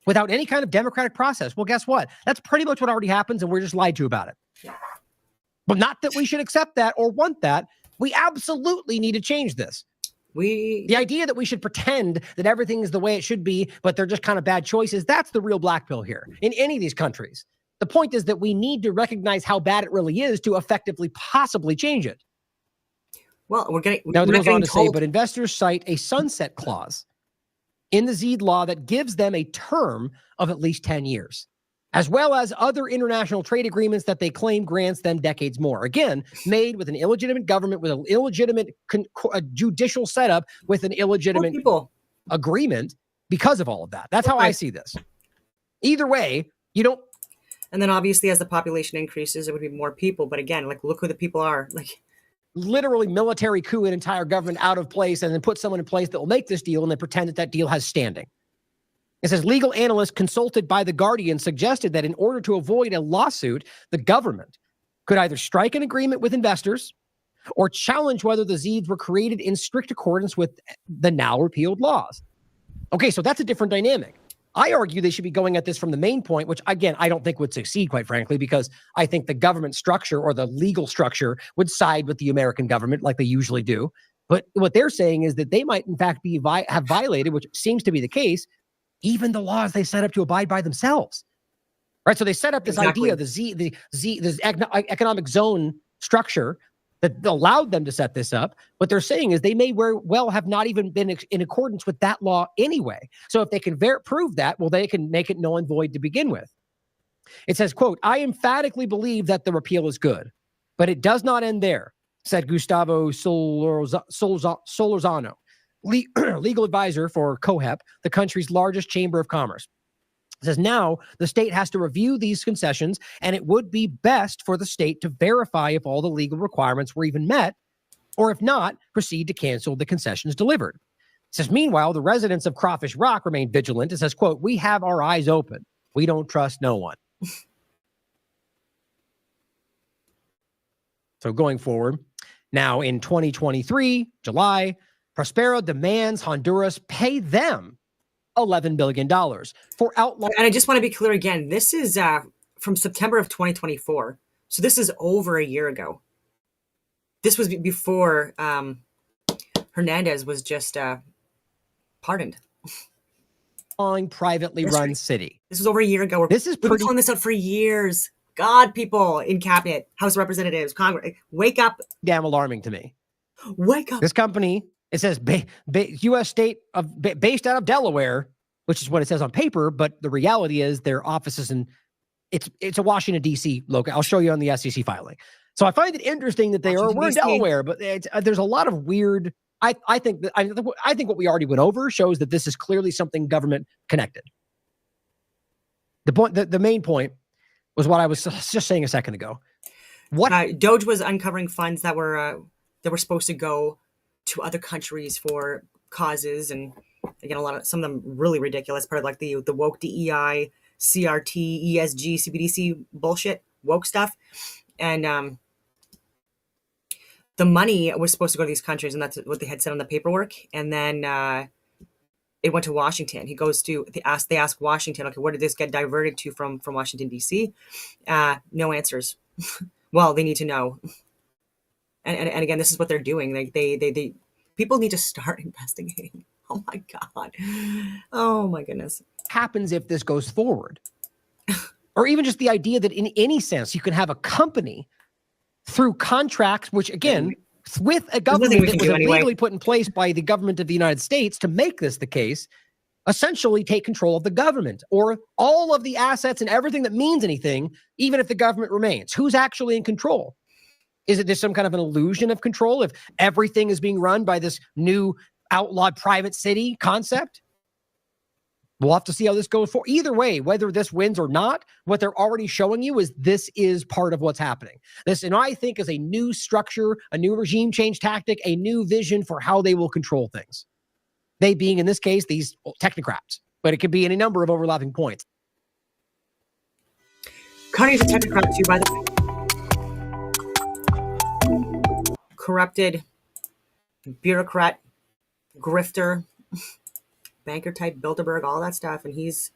without any kind of democratic process. Well, guess what? That's pretty much what already happens, and we're just lied to about it. Yeah. But not that we should accept that or want that. We absolutely need to change this. The idea that we should pretend that everything is the way it should be, but they're just kind of bad choices, that's the real black pill here in any of these countries. The point is that we need to recognize how bad it really is to effectively possibly change it. Well, now it goes on to say, but investors cite a sunset clause in the Zeed law that gives them a term of at least 10 years, as well as other international trade agreements that they claim grants them decades more. Again, made with an illegitimate government, with an illegitimate judicial setup, with an illegitimate agreement because of all of that. That's how I see this. Either way, you don't. And then obviously as the population increases, it would be more people. But again, look who the people are. Literally military coup an entire government out of place and then put someone in place that will make this deal and then pretend that deal has standing. It says legal analysts consulted by The Guardian suggested that in order to avoid a lawsuit, the government could either strike an agreement with investors or challenge whether the Zeeds were created in strict accordance with the now repealed laws. Okay, so that's a different dynamic. I argue they should be going at this from the main point, which, again, I don't think would succeed, quite frankly, because I think the government structure or the legal structure would side with the American government like they usually do. But what they're saying is that they might, in fact, have violated, which seems to be the case, even the laws they set up to abide by themselves. Right? So they set up this idea, the economic zone structure that allowed them to set this up. What they're saying is they may well have not even been in accordance with that law anyway. So if they can prove that, well, they can make it null and void to begin with. It says, quote, I emphatically believe that the repeal is good, but it does not end there, said Gustavo Solorzano, legal advisor for COHEP, the country's largest chamber of commerce. It says now the state has to review these concessions, and it would be best for the state to verify if all the legal requirements were even met, or if not, proceed to cancel the concessions delivered. It says, meanwhile, the residents of Crawfish Rock remain vigilant. It says, quote, we have our eyes open. We don't trust no one. So going forward, now in 2023, July, Próspera demands Honduras pay them $11 billion for outlawing. And I just want to be clear again, this is from September of 2024. So this is over a year ago. This was before Hernandez was just pardoned. Privately run city. This was over a year ago. We've been calling this out for years. God, people in cabinet, House of Representatives, Congress, wake up. Damn alarming to me. Wake up. This company, it says U.S. state based out of Delaware, which is what it says on paper, but the reality is their offices it's a Washington, D.C. logo. I'll show you on the SEC filing. So I find it interesting that we're in Delaware, but there's a lot of weird I think what we already went over shows that this is clearly something government connected. The main point was what I was just saying a second ago. What Doge was uncovering funds that were supposed to go to other countries for causes, and again, some of them really ridiculous, part of like the woke DEI, CRT, ESG, CBDC bullshit, woke stuff, and the money was supposed to go to these countries, and that's what they had said on the paperwork, and then it went to Washington. They ask Washington, okay, where did this get diverted to from Washington DC? No answers. Well, they need to know. And again, this is what they're doing. Like they people need to start investigating. Oh my God. Oh my goodness. happens if this goes forward? Or even just the idea that in any sense you can have a company through contracts, which again, with a government that was illegally put in place by the government of the United States to make this the case, essentially take control of the government or all of the assets and everything that means anything, even if the government remains. Who's actually in control? Is it just some kind of an illusion of control if everything is being run by this new outlawed private city concept? We'll have to see how this goes for. Either way, whether this wins or not, what they're already showing you is this is part of what's happening. This, and I think, is a new structure, a new regime change tactic, a new vision for how they will control things. They being, in this case, these technocrats, but it could be any number of overlapping points. Connie's a technocrat too, by the way. Corrupted, bureaucrat, grifter, banker type, Bilderberg, all that stuff, and he's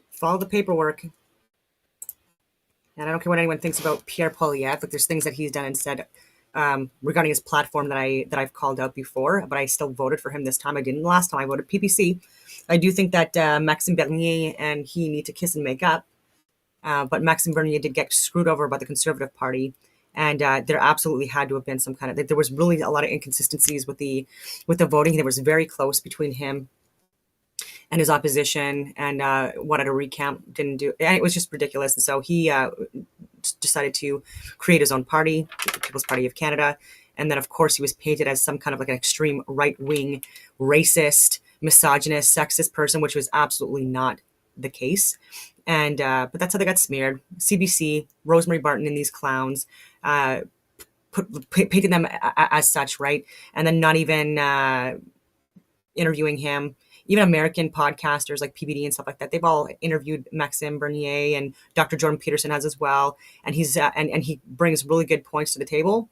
followed the paperwork. And I don't care what anyone thinks about Pierre Poilievre, but there's things that he's done and said regarding his platform that I've called out before, but I still voted for him this time. I didn't last time. I voted PPC. I do think that Maxime Bernier and he need to kiss and make up, but Maxime Bernier did get screwed over by the Conservative Party. And there absolutely had to have been some kind of, there was really a lot of inconsistencies with the voting. There was very close between him and his opposition, and wanted to recount, didn't do, and it was just ridiculous. And so he decided to create his own party, the People's Party of Canada. And then, of course, he was painted as some kind of like an extreme right-wing, racist, misogynist, sexist person, which was absolutely not the case. And but that's how they got smeared. CBC, Rosemary Barton, and these clowns painted them as such, right? And then not even interviewing him. Even American podcasters like PBD and stuff like that, they've all interviewed Maxime Bernier, and Dr. Jordan Peterson has as well. And he's and he brings really good points to the table,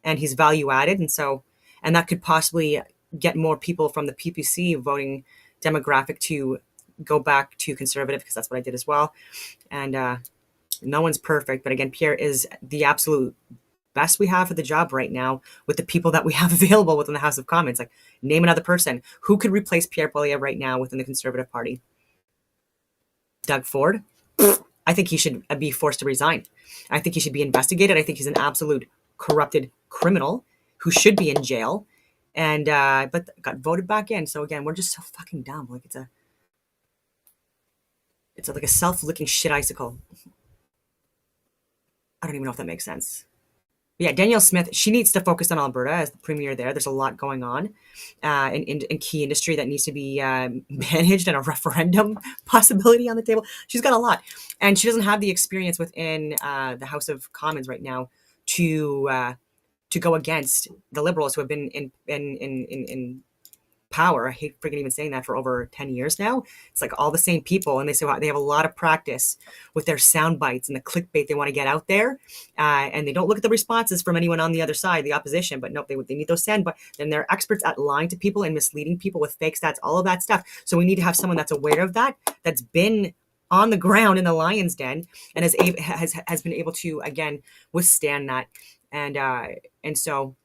and he's value added. And so, and that could possibly get more people from the PPC voting demographic to go back to conservative, because that's what I did as well. And no one's perfect, but again, Pierre is the absolute best we have for the job right now with the people that we have available within the House of Commons. Like, name another person who could replace Pierre Poilievre right now within the Conservative Party. Doug Ford. I think he should be forced to resign. I think he should be investigated. I think he's an absolute corrupted criminal who should be in jail, and but got voted back in. So again, we're just so fucking dumb. Like it's like a self-licking shit icicle. I don't even know if that makes sense. Yeah, Danielle Smith, she needs to focus on Alberta as the premier there. There's a lot going on in key industry that needs to be managed, and a referendum possibility on the table. She's got a lot. And she doesn't have the experience within the House of Commons right now to go against the Liberals, who have been in power. I hate freaking even saying that, for over 10 years now. It's like all the same people, and they say they have a lot of practice with their sound bites and the clickbait they want to get out there, and they don't look at the responses from anyone on the other side, the opposition. But nope, they need those sound bites. Then they're experts at lying to people and misleading people with fake stats, all of that stuff. So we need to have someone that's aware of that, that's been on the ground in the lion's den, and has been able to, again, withstand that. And so,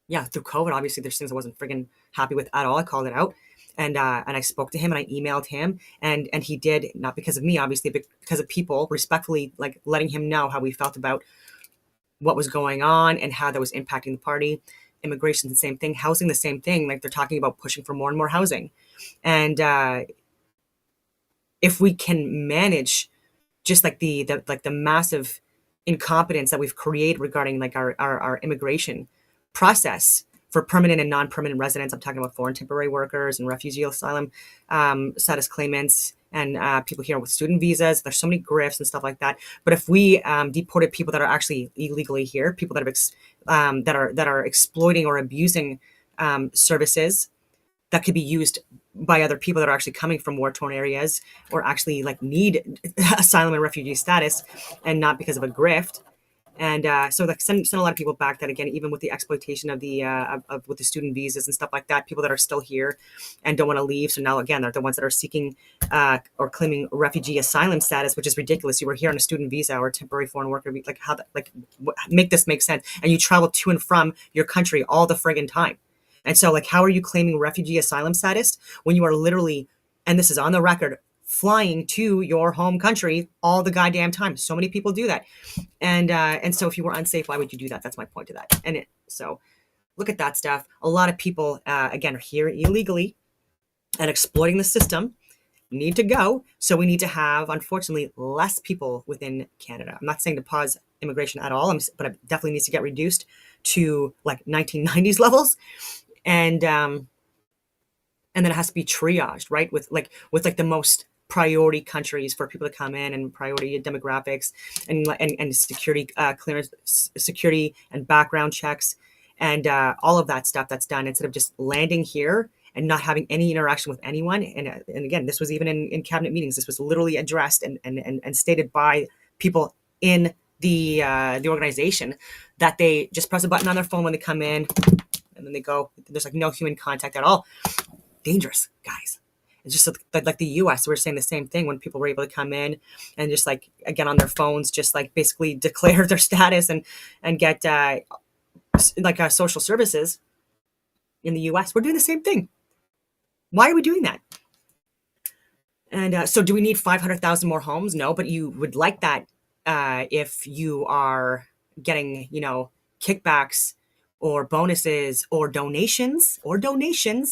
yeah, through COVID, obviously there's things I wasn't friggin' happy with at all. I called it out, and I spoke to him, and I emailed him, and he did, not because of me, obviously, but because of people respectfully, like, letting him know how we felt about what was going on and how that was impacting the party. Immigration, the same thing. Housing, the same thing. Like, they're talking about pushing for more and more housing. And if we can manage just like the massive incompetence that we've created regarding like our immigration process for permanent and non-permanent residents. I'm talking about foreign temporary workers and refugee asylum status claimants and people here with student visas. There's so many grifts and stuff like that. But if we deported people that are actually illegally here, people that are exploiting or abusing services that could be used by other people that are actually coming from war-torn areas or actually like need asylum and refugee status, and not because of a grift. And so like send a lot of people back. That again, even with the exploitation of the with the student visas and stuff like that, people that are still here and don't want to leave. So now again, they're the ones that are seeking or claiming refugee asylum status, which is ridiculous. You were here on a student visa or a temporary foreign worker. Like how that, like make this make sense? And you travel to and from your country all the friggin' time. And so like, how are you claiming refugee asylum status when you are literally, and this is on the record, flying to your home country all the goddamn time? So many people do that. And so if you were unsafe, why would you do that? That's my point to that. So look at that stuff. A lot of people, again, are here illegally and exploiting the system, need to go. So we need to have, unfortunately, less people within Canada. I'm not saying to pause immigration at all, but it definitely needs to get reduced to like 1990s levels. And then it has to be triaged, right? With the most priority countries for people to come in, and priority demographics, and security clearance, security and background checks, and all of that stuff that's done, instead of just landing here and not having any interaction with anyone. And again, this was even in cabinet meetings. This was literally addressed and stated by people in the organization, that they just press a button on their phone when they come in, and then they go. There's like no human contact at all. Dangerous, guys. It's just like the US, we're saying the same thing when people were able to come in and just like, again, on their phones, just like basically declare their status and get social services. In the US, we're doing the same thing. Why are we doing that? And so do we need 500,000 more homes? No, but you would like that if you are getting, kickbacks or bonuses or donations,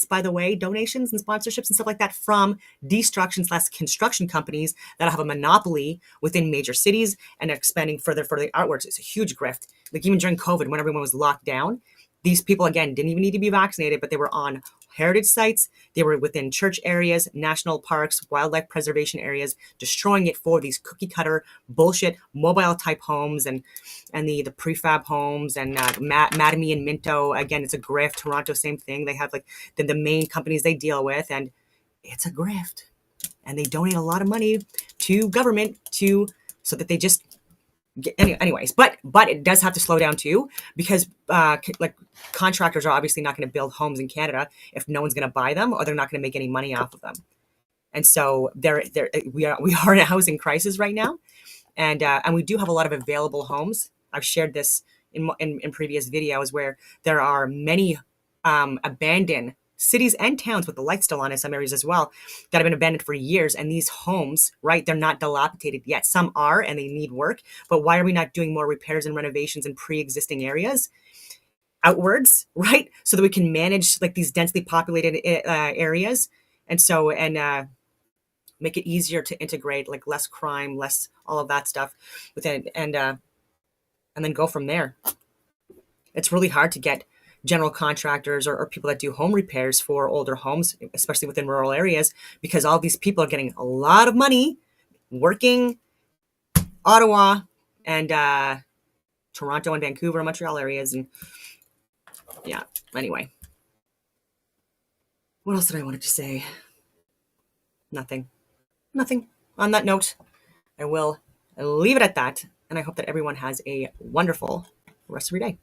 by the way, donations and sponsorships and stuff like that from destruction/construction companies that have a monopoly within major cities and expanding further outwards. It's a huge grift. Like even during COVID, when everyone was locked down, these people, again, didn't even need to be vaccinated, but they were on heritage sites. They were within church areas, national parks, wildlife preservation areas, destroying it for these cookie cutter bullshit mobile type homes and the prefab homes and Mattamy and Minto. Again, it's a grift. Toronto, same thing. They have like the main companies they deal with, and it's a grift. And they donate a lot of money to government so that they just anyways, but it does have to slow down too, because like contractors are obviously not going to build homes in Canada if no one's going to buy them, or they're not going to make any money off of them. And so we are in a housing crisis right now, and we do have a lot of available homes. I've shared this in previous videos, where there are many abandoned cities and towns with the lights still on in some areas as well, that have been abandoned for years. And these homes, right, they're not dilapidated yet. Some are, and they need work. But why are we not doing more repairs and renovations in pre-existing areas outwards, right? So that we can manage like these densely populated areas, and make it easier to integrate, like less crime, less all of that stuff within, and then go from there. It's really hard to get general contractors or people that do home repairs for older homes, especially within rural areas, because all these people are getting a lot of money working Ottawa and Toronto and Vancouver and Montreal areas. And yeah, anyway. What else did I wanted to say? Nothing. On that note, I will leave it at that. And I hope that everyone has a wonderful rest of your day.